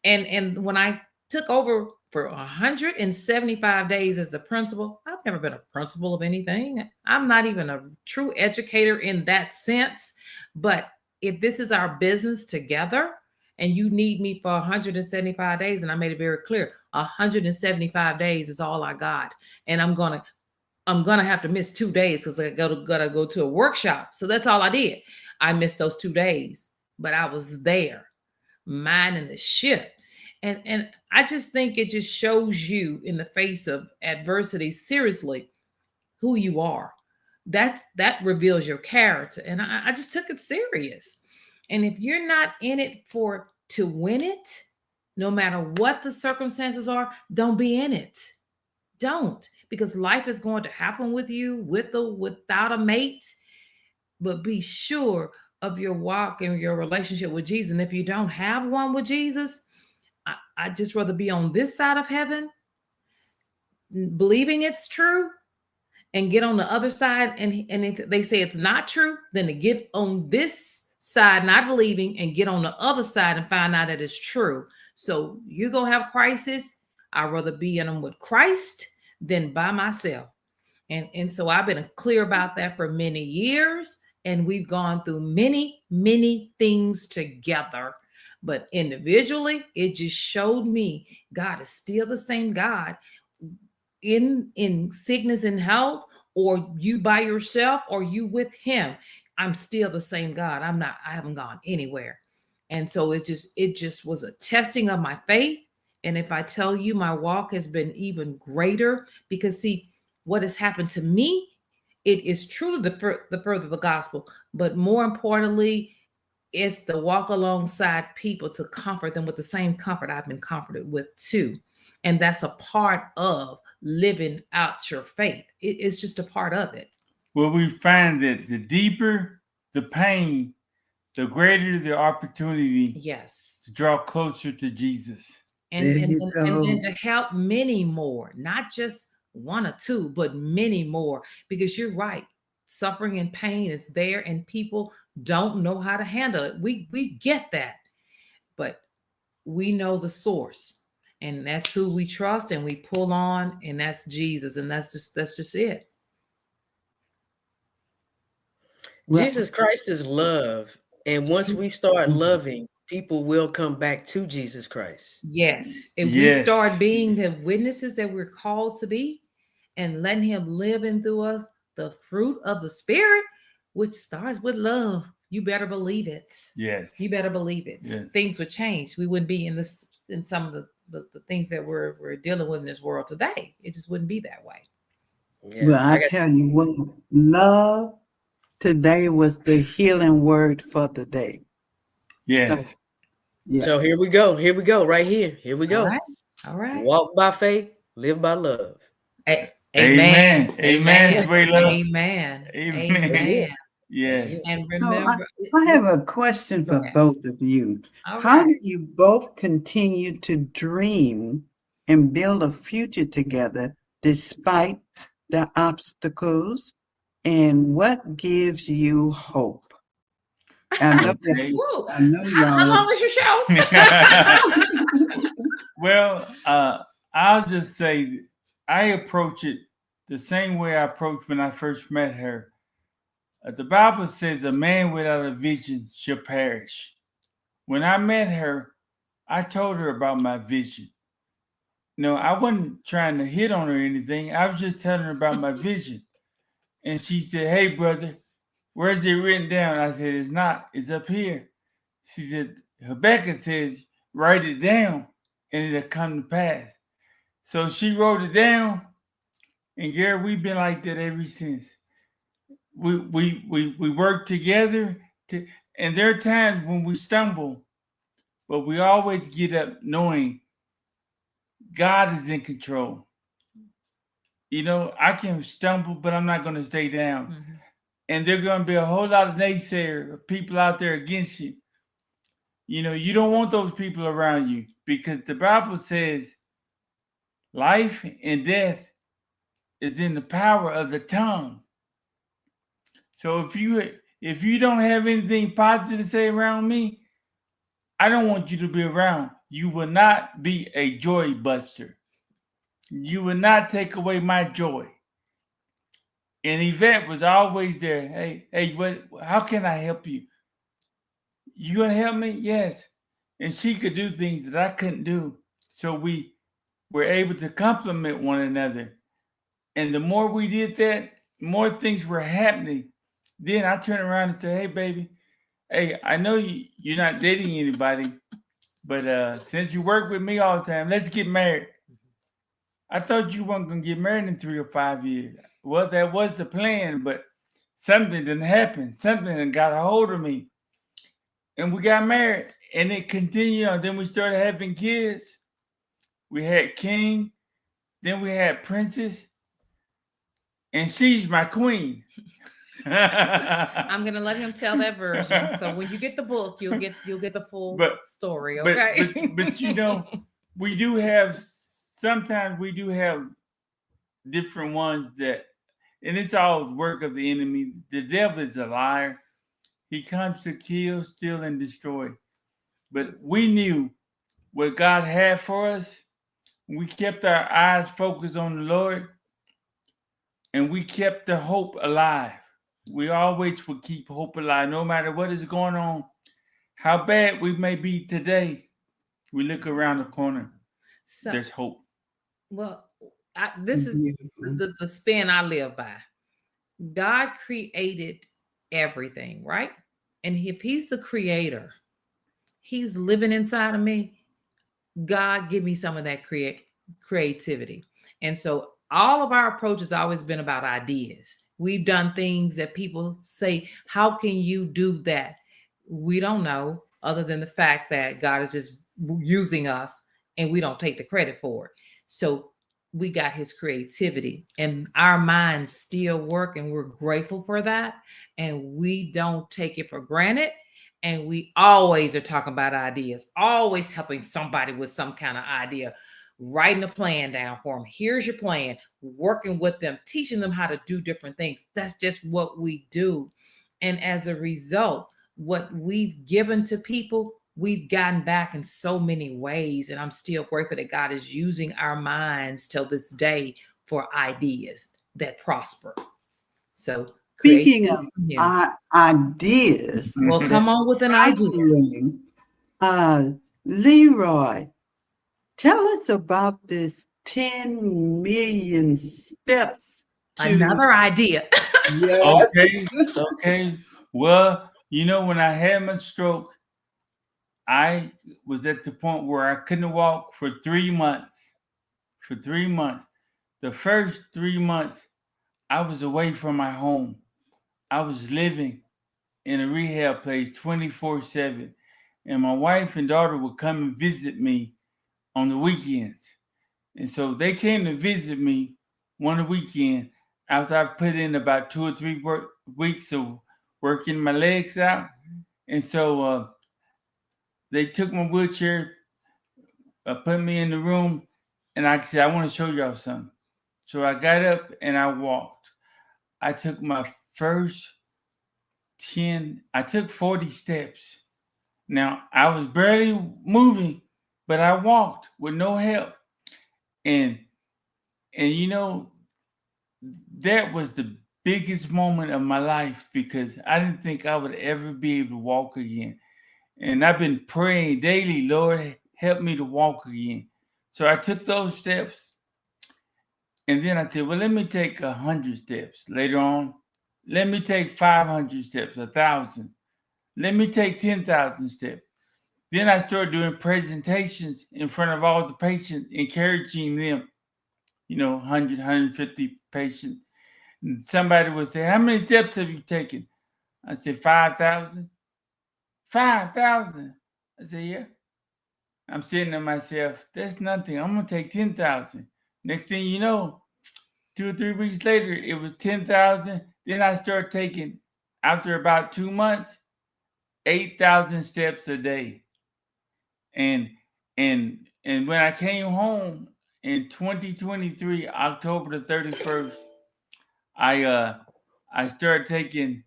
And when I took over for 175 days as the principal, I've never been a principal of anything. I'm not even a true educator in that sense. But if this is our business together, and you need me for 175 days, and I made it very clear, 175 days is all I got, and I'm gonna have to miss 2 days because I gotta go to a workshop. So that's all I did. I missed those 2 days, but I was there, minding the ship. And I just think it just shows you in the face of adversity, seriously, who you are. That reveals your character. And I just took it serious. And if you're not in it to win it, no matter what the circumstances are, don't be in it. Don't, because life is going to happen with you, without a mate. But be sure of your walk and your relationship with Jesus. And if you don't have one with Jesus, I just rather be on this side of heaven, believing it's true, and get on the other side. And if they say it's not true, then to get on this side, not believing, and get on the other side and find out that it's true. So you're going to have crisis. I'd rather be in them with Christ than by myself. And so I've been clear about that for many years. And we've gone through many, many things together. But individually, it just showed me God is still the same God in sickness and health, or you by yourself, or you with Him. I'm still the same God. I haven't gone anywhere. And so it just was a testing of my faith. And if I tell you, my walk has been even greater, because see, what has happened to me, it is truly the further the gospel, but more importantly, it's to walk alongside people to comfort them with the same comfort I've been comforted with too. And that's a part of living out your faith. It's just a part of it.
Well, we find that the deeper the pain, the greater the opportunity,
yes,
to draw closer to Jesus.
And then to help many more, not just one or two, but many more. Because you're right, suffering and pain is there, and people don't know how to handle it. We get that, but we know the source, and that's who we trust, and we pull on, and that's Jesus, and that's just it.
Jesus Christ is love. And once we start loving, people will come back to Jesus Christ.
Yes. If we start being the witnesses that we're called to be, and letting Him live in through us the fruit of the Spirit, which starts with love. You better believe it.
Yes.
You better believe it.
Yes.
Things would change. We wouldn't be in some of the things that we're dealing with in this world today. It just wouldn't be that way.
Yeah,
Well, I tell you what, love today was the healing word for the day.
Yes.
Yeah.
So here we go. Here we go. Right here. Here we go.
All right. All right.
Walk by faith, live by love.
Amen.
Amen. Amen. Sweet love.
Amen.
Amen.
Amen.
Yes.
And
So
remember,
I have a question
Go
for
ahead.
both of you.
All
How
right.
do you both continue to dream and build a future together despite the obstacles? And what gives you hope? I know
Okay.
Woo.
I know
How
y'all.
long is your show?
Well, I'll just say I approach it the same way I approached when I first met her. The Bible says a man without a vision shall perish. When I met her, I told her about my vision. No, I wasn't trying to hit on her or anything. I was just telling her about my vision. And she said, "Hey, brother, where's it written down?" I said, "It's not. It's up here." She said, "Habakkuk says, write it down and it'll come to pass." So she wrote it down. And Gary, we've been like that ever since. We work together and there are times when we stumble, but we always get up knowing God is in control. You know, I can stumble, but I'm not going to stay down.
Mhm.
And there's going to be a whole lot of naysayers, people out there against you. You know, you don't want those people around you because the Bible says life and death is in the power of the tongue. So if you don't have anything positive to say around me, I don't want you to be around. You will not be a joy buster. You will not take away my joy. And Yvette was always there. Hey, how can I help you? You gonna help me? Yes. And she could do things that I couldn't do. So we were able to complement one another. And the more we did that, more things were happening. Then I turn around and say, "Hey, baby, hey, I know you're not dating anybody, but since you work with me all the time, let's get married." I thought you weren't gonna get married in 3 or 5 years. Well, that was the plan, but something didn't happen. Something got a hold of me, and we got married, and it continued on. Then we started having kids. We had King, then we had Princess, and she's my queen.
I'm gonna let him tell that version. So when you get the book, you'll get the full story. Okay.
But you know, we do have sometimes we do have different ones that, and it's all work of the enemy. The devil is a liar. He comes to kill, steal, and destroy. But we knew what God had for us. We kept our eyes focused on the Lord, and we kept the hope alive. We always will keep hope alive, no matter what is going on, how bad we may be today. We look around the corner. So, there's hope.
Well, this is the spin I live by. God created everything, right? And if He's the creator, He's living inside of me. God, give me some of that creativity. And so all of our approach has always been about ideas. We've done things that people say, how can you do that? We don't know, other than the fact that God is just using us and we don't take the credit for it. So we got His creativity and our minds still work, and we're grateful for that. And we don't take it for granted. And we always are talking about ideas, always helping somebody with some kind of idea, writing a plan down for them. Here's your plan, working with them, teaching them how to do different things. That's just what we do. And as a result, what we've given to people, we've gotten back in so many ways. And I'm still grateful that God is using our minds till this day for ideas that prosper. So
speaking of ideas,
well, come on with an idea.
Leroy, tell us about this 10 million steps
Another idea.
Yes.
Okay. Well, when I had my stroke, I was at the point where I couldn't walk for 3 months. For 3 months. The first 3 months, I was away from my home. I was living in a rehab place 24/7. And my wife and daughter would come and visit me on the weekends. And so they came to visit me one weekend after I put in about 2 or 3 weeks of working my legs out. And so they took my wheelchair, put me in the room, and I said, I want to show y'all something. So I got up and I walked. I took my first 40 steps. Now, I was barely moving, but I walked with no help. And that was the biggest moment of my life because I didn't think I would ever be able to walk again. And I've been praying daily, Lord, help me to walk again. So I took those steps. And then I said, well, let me take 100 steps later on. Let me take 500 steps, 1,000. Let me take 10,000 steps. Then I started doing presentations in front of all the patients, encouraging them, 100, 150 patients. And somebody would say, how many steps have you taken? I said, 5,000. 5,000. I said, yeah. I'm saying to myself, that's nothing. I'm going to take 10,000. Next thing you know, 2 or 3 weeks later, it was 10,000. Then I started taking, after about 2 months, 8,000 steps a day. And when I came home in 2023, October the 31st, I started taking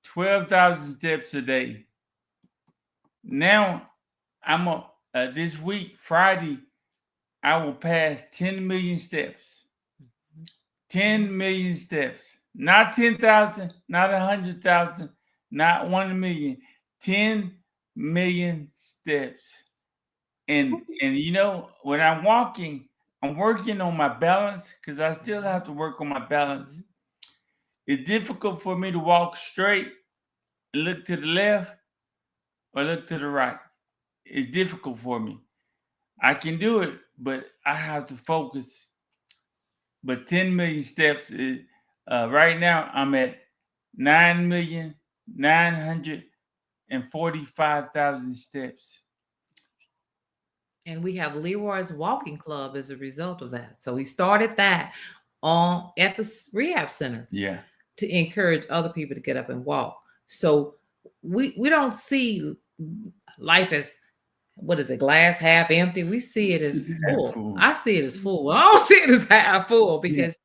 12,000 steps a day. Now I'm this week, Friday, I will pass 10 million steps. 10 million steps. Not 10,000, not 100,000, not 1 million. 10 million steps. And when I'm walking, I'm working on my balance because I still have to work on my balance. It's difficult for me to walk straight and look to the left or look to the right. It's difficult for me. I can do it, but I have to focus. But 10 million steps is right now I'm at 9,945,000 steps.
And we have Leroy's Walking Club as a result of that. So he started that at the rehab center.
Yeah.
To encourage other people to get up and walk. So we don't see life as, what is it, glass half empty? We see it as full. I see it as full. I don't see it as half full because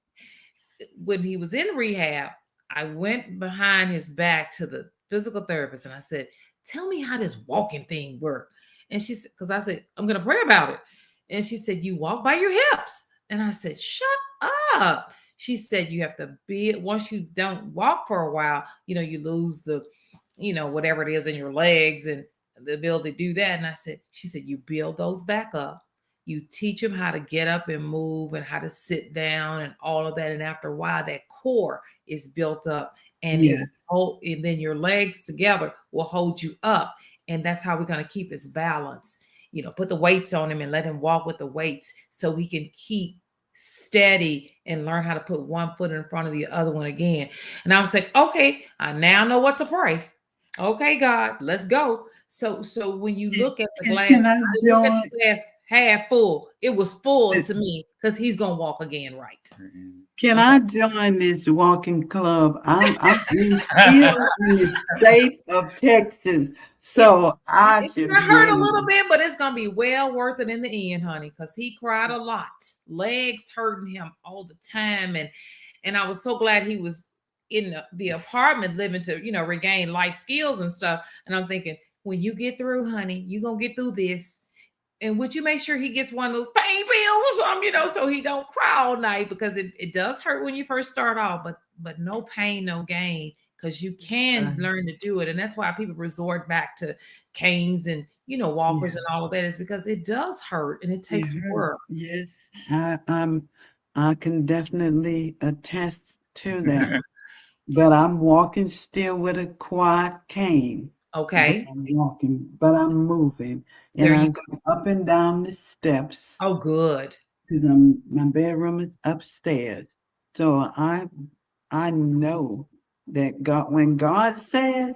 when he was in rehab, I went behind his back to the physical therapist and I said, tell me how this walking thing works. And she said, because I said, I'm going to pray about it. And she said, you walk by your hips. And I said, shut up. She said, you have to once you don't walk for a while, you lose the, whatever it is in your legs and the ability to do that. And she said, you build those back up. You teach them how to get up and move and how to sit down and all of that. And after a while, that core is built up and and then your legs together will hold you up. And that's how we're going to keep his balance. Put the weights on him and let him walk with the weights so we can keep steady and learn how to put one foot in front of the other one again. And I was like, okay, I now know what to pray. Okay, God, let's go. So when you look at the glass, look at the glass half full, it was full to me because he's gonna walk again, right?
Can I join this walking club? I'm still in the state of Texas, so
it's gonna hurt a little bit, but it's gonna be well worth it in the end, honey, because he cried a lot, legs hurting him all the time, and I was so glad he was in the apartment living to regain life skills and stuff. And I'm thinking, when you get through, honey, you're gonna get through this. And would you make sure he gets one of those pain pills or something, so he don't cry all night, because it does hurt when you first start off, but no pain, no gain, because you can learn to do it. And that's why people resort back to canes and walkers and all of that, is because it does hurt and it takes work.
Yes, I can definitely attest to that. But I'm walking still with a quad cane. But
Okay.
I'm walking, but I'm moving. And
There
I
you
go up and down the steps
Oh, good.
because my bedroom is upstairs. So I know that God, when God says,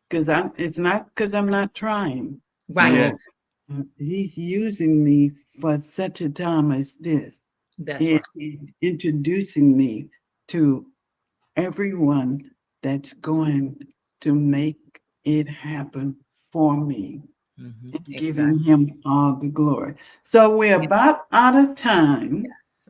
because it's not because I'm not trying.
Right.
Yeah.
So He's using me for such a time as this.
That's
It
right.
is introducing me to everyone that's going to make it happen for me and giving
Exactly.
him all the glory. So we're about out of time.
Yes.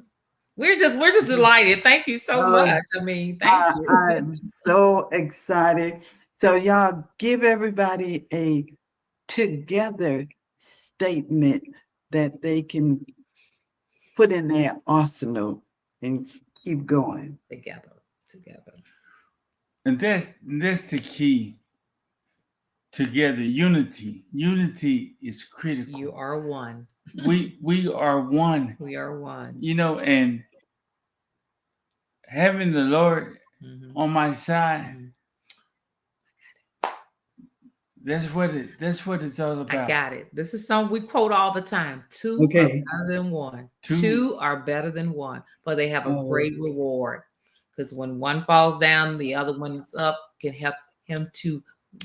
We're just delighted. Thank you so
Uh,
much. I mean, thank you.
I'm so excited. So y'all give everybody a together statement that they can put in their arsenal and keep going.
Together.
And that's the key. Together, unity. Unity is critical.
You are one.
We are one.
We are one.
And having the Lord
Mhm.
on my side,
Mhm.
that's what it's all
I
about.
got it. This is something we quote all the time. Two are
Okay.
better than one.
Two.
Two are better than one, but they have a
Oh,
great reward. Because when one falls down, the other one is up, can help him to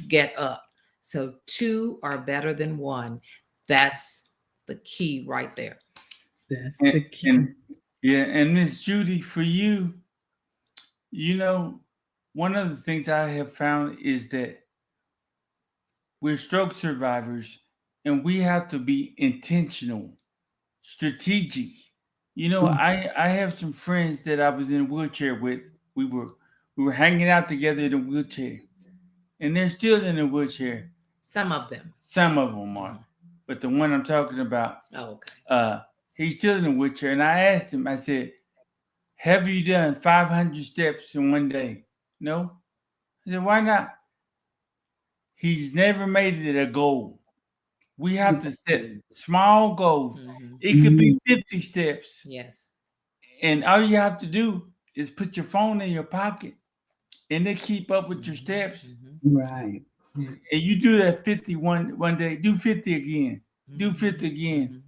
get up. So two are better than one. That's the key right there.
that's
And,
the key.
and yeah, and Miss Judy, for you, you know, one of the things I have found is that we're stroke survivors and we have to be intentional, strategic.
Mm,
I have some friends that I was in a wheelchair with. We were hanging out together in a wheelchair, and they're still in a wheelchair.
Some of them.
Some of them are, but the one I'm talking about,
Oh, okay.
he's still in a wheelchair. And I asked him, I said, "Have you done 500 steps in one day?" No. I said, "Why not?" He's never made it a goal. We have to set small goals. It could be 50 steps.
Yes.
And all you have to do is put your phone in your pocket and they keep up with your steps.
right.
And you do that 50 one day, do 50 again, do 50 again.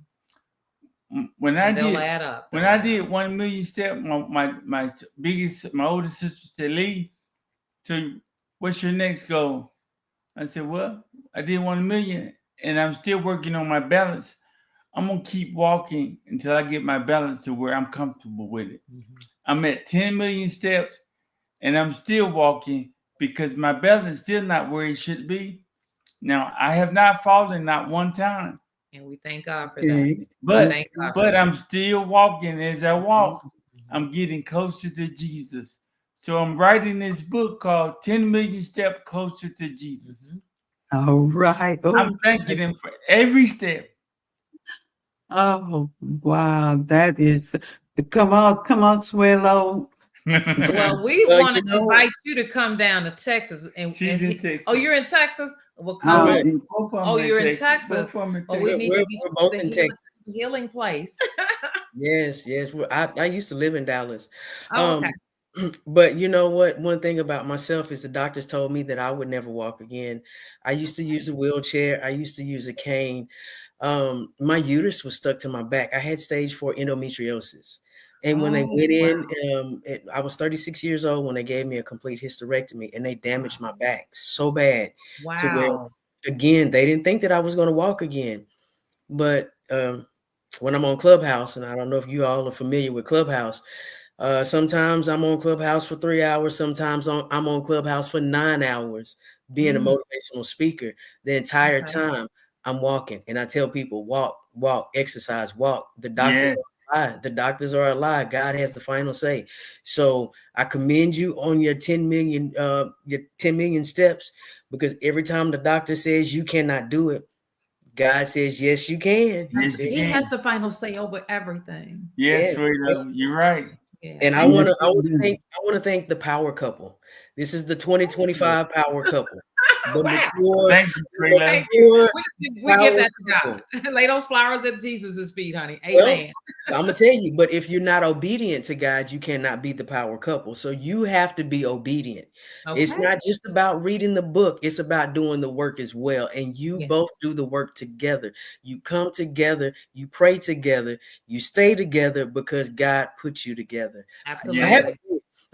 When I
And they'll
did
add up.
when I did 1 million steps, my older sister said, "Lee, so what's your next goal?" I said, "Well, I did 1 million and I'm still working on my balance. I'm gonna keep walking until I get my balance to where I'm comfortable with it." I'm at 10 million steps and I'm still walking because my balance is still not where it should be. Now, I have not fallen not one time,
And we thank God for that.
Okay.
but
Thank God for
but
that.
I'm still walking. As I walk, I'm getting closer to Jesus. So I'm writing this book called 10 Million Steps Closer to Jesus.
All right.
I'm
Oh,
thanking him for every step.
oh, wow. That is, come on, Swillo.
Well, we
Well,
want to invite you to come down to Texas.
She's in Texas.
Oh, you're in Texas? Well, come
Um,
on.
Right.
Both of them
Oh, you're in
Both
Texas.
of them in
Oh, we
Texas.
need
We're,
to get
we're
you
both
to
in
the
Texas.
healing place.
Yes, yes. I used to live in Dallas.
Oh, okay.
But you know what? One thing about myself is the doctors told me that I would never walk again. I used to use a wheelchair. I used to use a cane. My uterus was stuck to my back. I had stage 4 endometriosis. And when they
Oh,
went in,
wow.
I was 36 years old when they gave me a complete hysterectomy, and they damaged my back so bad to where,
Wow.
again, they didn't think that I was going to walk again. But when I'm on Clubhouse, and I don't know if you all are familiar with Clubhouse, sometimes I'm on Clubhouse for 3 hours. Sometimes I'm on Clubhouse for 9 hours being a motivational speaker. The entire
Okay.
time I'm walking, and I tell people, walk, exercise, walk. The doctors
Yes.
are alive. The doctors are alive. God has the final say. So I commend you on your 10 million steps, because every time the doctor says you cannot do it, God says, yes, you can. He
Yes,
said,
you
He
can.
has the final say over everything.
Yes,
yeah.
Fredo, you're right.
Yeah.
And I
Yes,
want
he
to
does.
thank the power couple. This is the 2025 power couple. The McClure,
Thank you,
the
Trayla.
Thank you.
McClure
We give
power
that to
couple.
God. Lay those flowers at Jesus' feet, honey.
Well,
Amen.
I'm gonna tell you, but if you're not obedient to God, you cannot be the power couple. So you have to be obedient. It's
Okay.
not just about reading the book, it's about doing the work as well. And you both
Yes.
do the work together. You come together, you pray together, you stay together because God put you together.
Absolutely.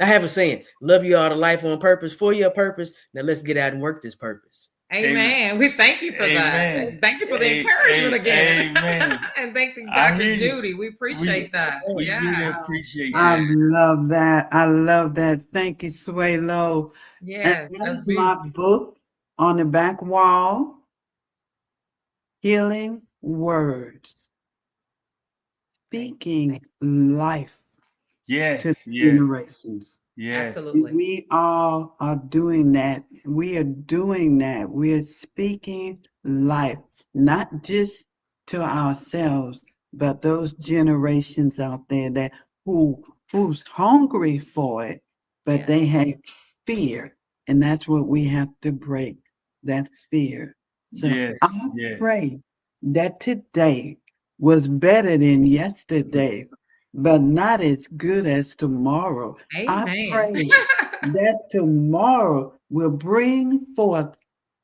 I have a saying, love you all to life on purpose for your purpose. Now let's get out and work this purpose.
Amen. We thank you for that.
Amen.
Thank you for the encouragement again.
Amen.
And thank you,
I
Dr.
hear you.
Judy. We appreciate that.
We really
Yes.
appreciate
I
that.
love that. I love that. Thank you, Swalo. And
Yes.
that
That's
is my
beautiful.
book on the back wall, Healing Words, speaking life to
Yes,
the
yes,
generations.
yes,
Absolutely.
We all are doing that. We are doing that. We are speaking life, not just to ourselves, but those generations out there that who's hungry for it, but
Yes.
they have fear, and that's what we have to break, that fear. So
yes,
I
yes.
pray that today was better than yesterday, but not as good as tomorrow. I
Amen.
pray that tomorrow will bring forth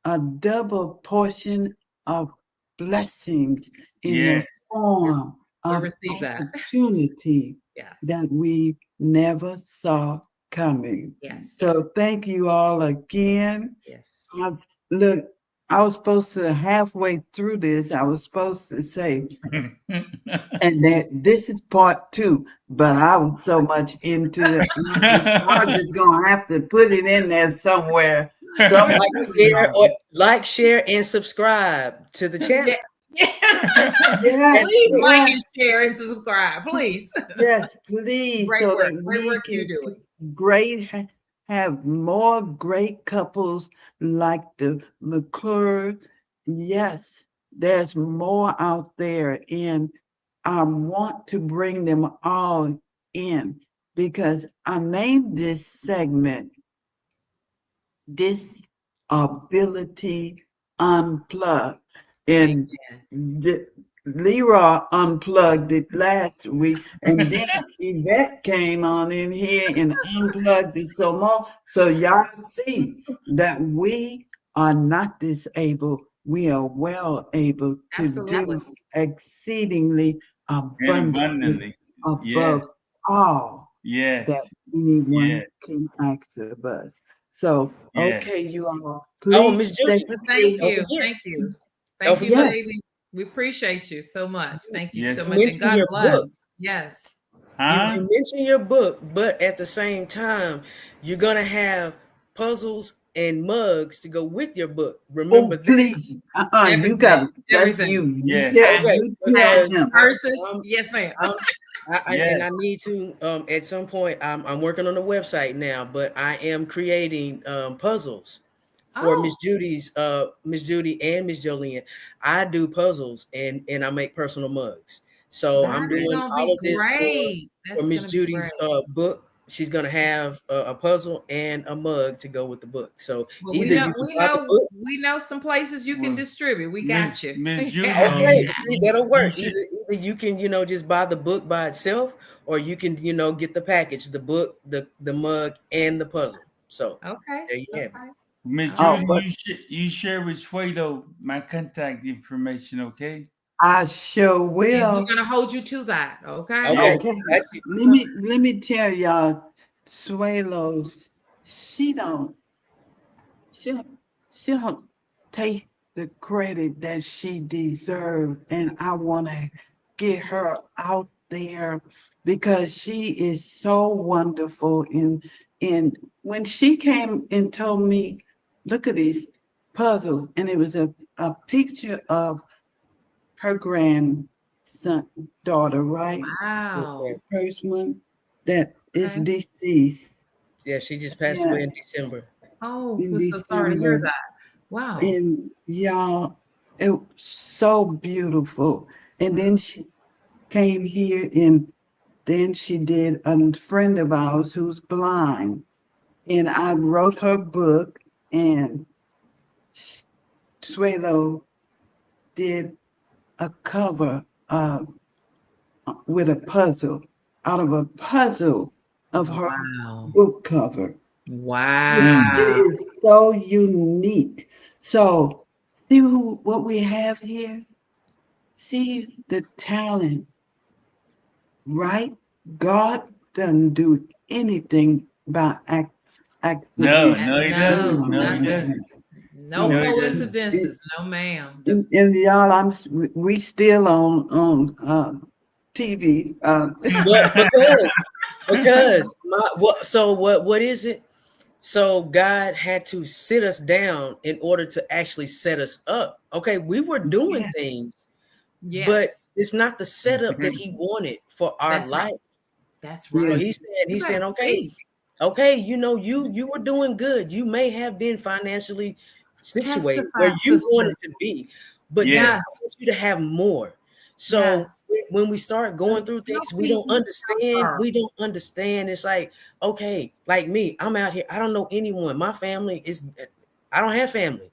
a double portion of blessings in the
Yes.
form
We
of
receive that.
opportunity
Yes.
that we never saw coming.
Yes.
So thank you all again.
Yes.
Look, I was supposed to halfway through this, I was supposed to say, and that this is part two, but I was so much into it. I'm just gonna have to put it in there somewhere. Somewhere.
Like, share, and subscribe to the channel.
Yeah.
Yes,
Please like
yes,
and share and subscribe. Please.
yes, please,
Great
so
work.
that
Great
we
work you're
can
doing.
great have more great couples like the McClure. Yes, there's more out there, and I want to bring them all in because I named this segment Dis-Ability Unplugged. And Leroy unplugged it last week, and then Yvette came on in here and unplugged it some more. So y'all see that we are not disabled. We are well able to
Absolutely.
do exceedingly
And
abundantly
abundantly.
above
Yes,
all
yes,
that anyone
yes,
can ask of us. So,
yes.
okay, you all,
Oh,
please
Miss
stay
Judy,
Well,
tuned.
thank
don't
you.
forget.
Thank you.
Don't
Thank you,
forget.
Yes,
ladies. We appreciate you so much. Thank you
Yes.
so
You
much. And
mentioned
God
your book.
bless. Yes.
You
Huh?
mentioned your book, but at the same time, you're gonna have puzzles and mugs to go with your book. Remember
oh,
that.
please, you
Everything.
got, that's
Everything.
you.
Yes,
Okay,
You tell
Hats,
because
him.
purses.
I'm,
Yes, ma'am.
I'm
yes.
and I need to at some point. I'm working on the website now, but I am creating puzzles for
Oh,
Miss Judy and Miss Jolene. I do puzzles and I make personal mugs. So I'm
that's
doing
gonna
all
be
of this
great.
for
That's
Miss
gonna be
Judy's
great.
book. She's gonna have a puzzle and a mug to go with the book. So
Well,
either you can buy the book.
we know some places you can
Well,
distribute. We
Miss
got you.
Miss Judy,
Okay,
you,
see,
you
that'll
you
work.
should.
Either you can, just buy the book by itself, or you can, get the package, the book, the mug, and the puzzle. So
Okay.
there you have it.
Okay.
Miss
All
Oh,
Judy,
right.
but
you share with Suedo my contact information, okay?
I sure
And we're
will.
gonna hold you to that. Okay.
Yes.
Okay,
Okay,
got you.
let me tell y'all, Suelo, she don't, she don't, she don't take the credit that she deserves, and I want to get her out there because she is so wonderful. In when she came and told me, look at these puzzles, and it was a picture of her grandson daughter, right?
Yes,
Wow.
ma'am.
The first one that is
Okay.
deceased.
Yeah, she just passed
Yeah,
away in December.
Oh,
in
we're so sorry to hear
December.
that. Wow.
And y'all, it was so beautiful. And then she came here, and then she did a friend of ours who's blind. And I wrote her book, and Suelo did a cover with a puzzle, out of a puzzle of her
Wow.
book cover.
Wow.
It is so unique. So see what we have here? See the talent, right? God doesn't do anything by
No,
accident.
no, he
No,
doesn't. No, he
no.
doesn't.
No
No, he doesn't.
coincidences, no ma'am.
And y'all, we still on TV.
But because what is it? So God had to sit us down in order to actually set us up. Okay, we were doing
Yes.
things, but
Yes.
it's not the setup that He wanted for our
That's right.
life.
That's
Yeah.
So
right.
He
You
said,
better
okay,
speak.
okay, you were doing good. You may have been financially situated where
Testify,
you
sister.
wanted to be, but this, I
Yes.
want you to have more. So
Yes.
when we start going through things,
Help
we don't
people
understand.
suffer.
We don't understand. It's like, okay, like me, I'm out here. I don't know anyone. My family is, I don't have family,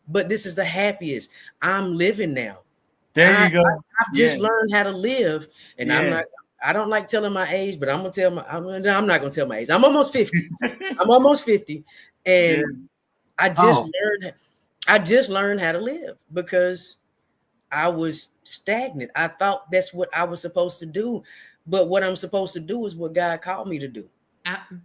but this is the happiest I'm living now.
There you go.
I've just learned how to live, and
Yes.
I don't like telling my age, but I'm gonna tell I'm not gonna tell my age. I'm almost 50. I'm almost 50, and
Yeah.
I just learned how to live because I was stagnant. I thought that's what I was supposed to do, but what I'm supposed to do is what God called me to do.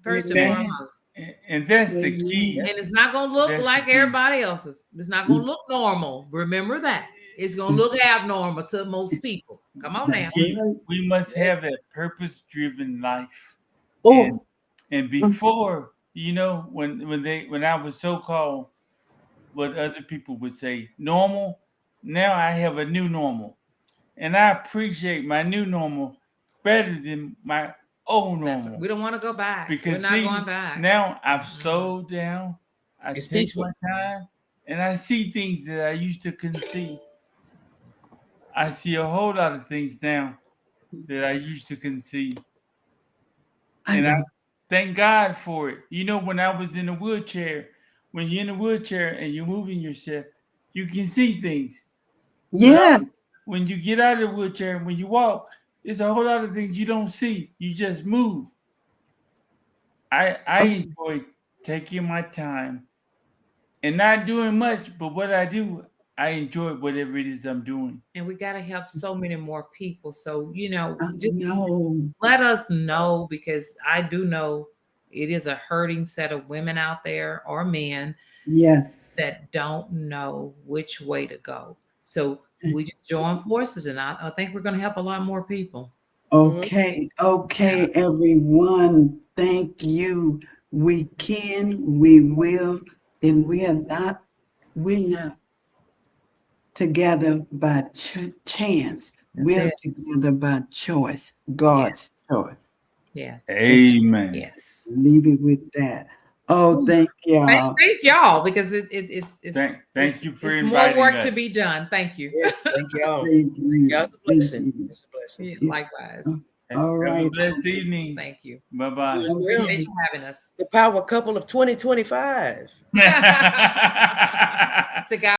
First and
Amen.
foremost.
And that's the key.
And it's not gonna look
That's
like
the key.
everybody else's. It's not gonna look normal. Remember that. It's gonna look abnormal to most people. Come on now.
That's right.
We must have that purpose-driven life.
Oh,
And before, when I was so-called what other people would say normal, now I have a new normal. And I appreciate my new normal better than my old normal.
We don't want to go back.
Because
we're not going back.
Now I've slowed down. I
It's
take
peaceful.
my time and I see things that I used to couldn't see. I see a whole lot of things now that I used to couldn't see.
I
And I
know.
thank God for it. When I was in a wheelchair, when you're in a wheelchair and you're moving yourself, you can see things.
Yes.
When you get out of the wheelchair and when you walk, there's a whole lot of things you don't see. You just move. I enjoy taking my time and not doing much, but what I do, I enjoy whatever it is I'm doing.
And we got to help so many more people. So,
I
just
know.
let us know, because I do know it is a hurting set of women out there or men
Yes.
that don't know which way to go. So we just join forces, and I think we're going to help a lot more people.
Okay, everyone. Thank you. We can, we will, and we're not together by chance. We're together by choice, God's choice.
Yeah.
Amen.
Yes.
Leave it with that. Oh, thank y'all.
Thank y'all, because it's
thank you for
it's
inviting
more work
us.
to be done. Thank you.
Yes, thank y'all.
Thank you.
God's a blessing. It's a blessing.
Yeah, likewise.
All
Have
right.
a blessed evening.
Thank you.
Bye-bye.
You as well.
Appreciate you having us.
The power couple of 2025.
To God.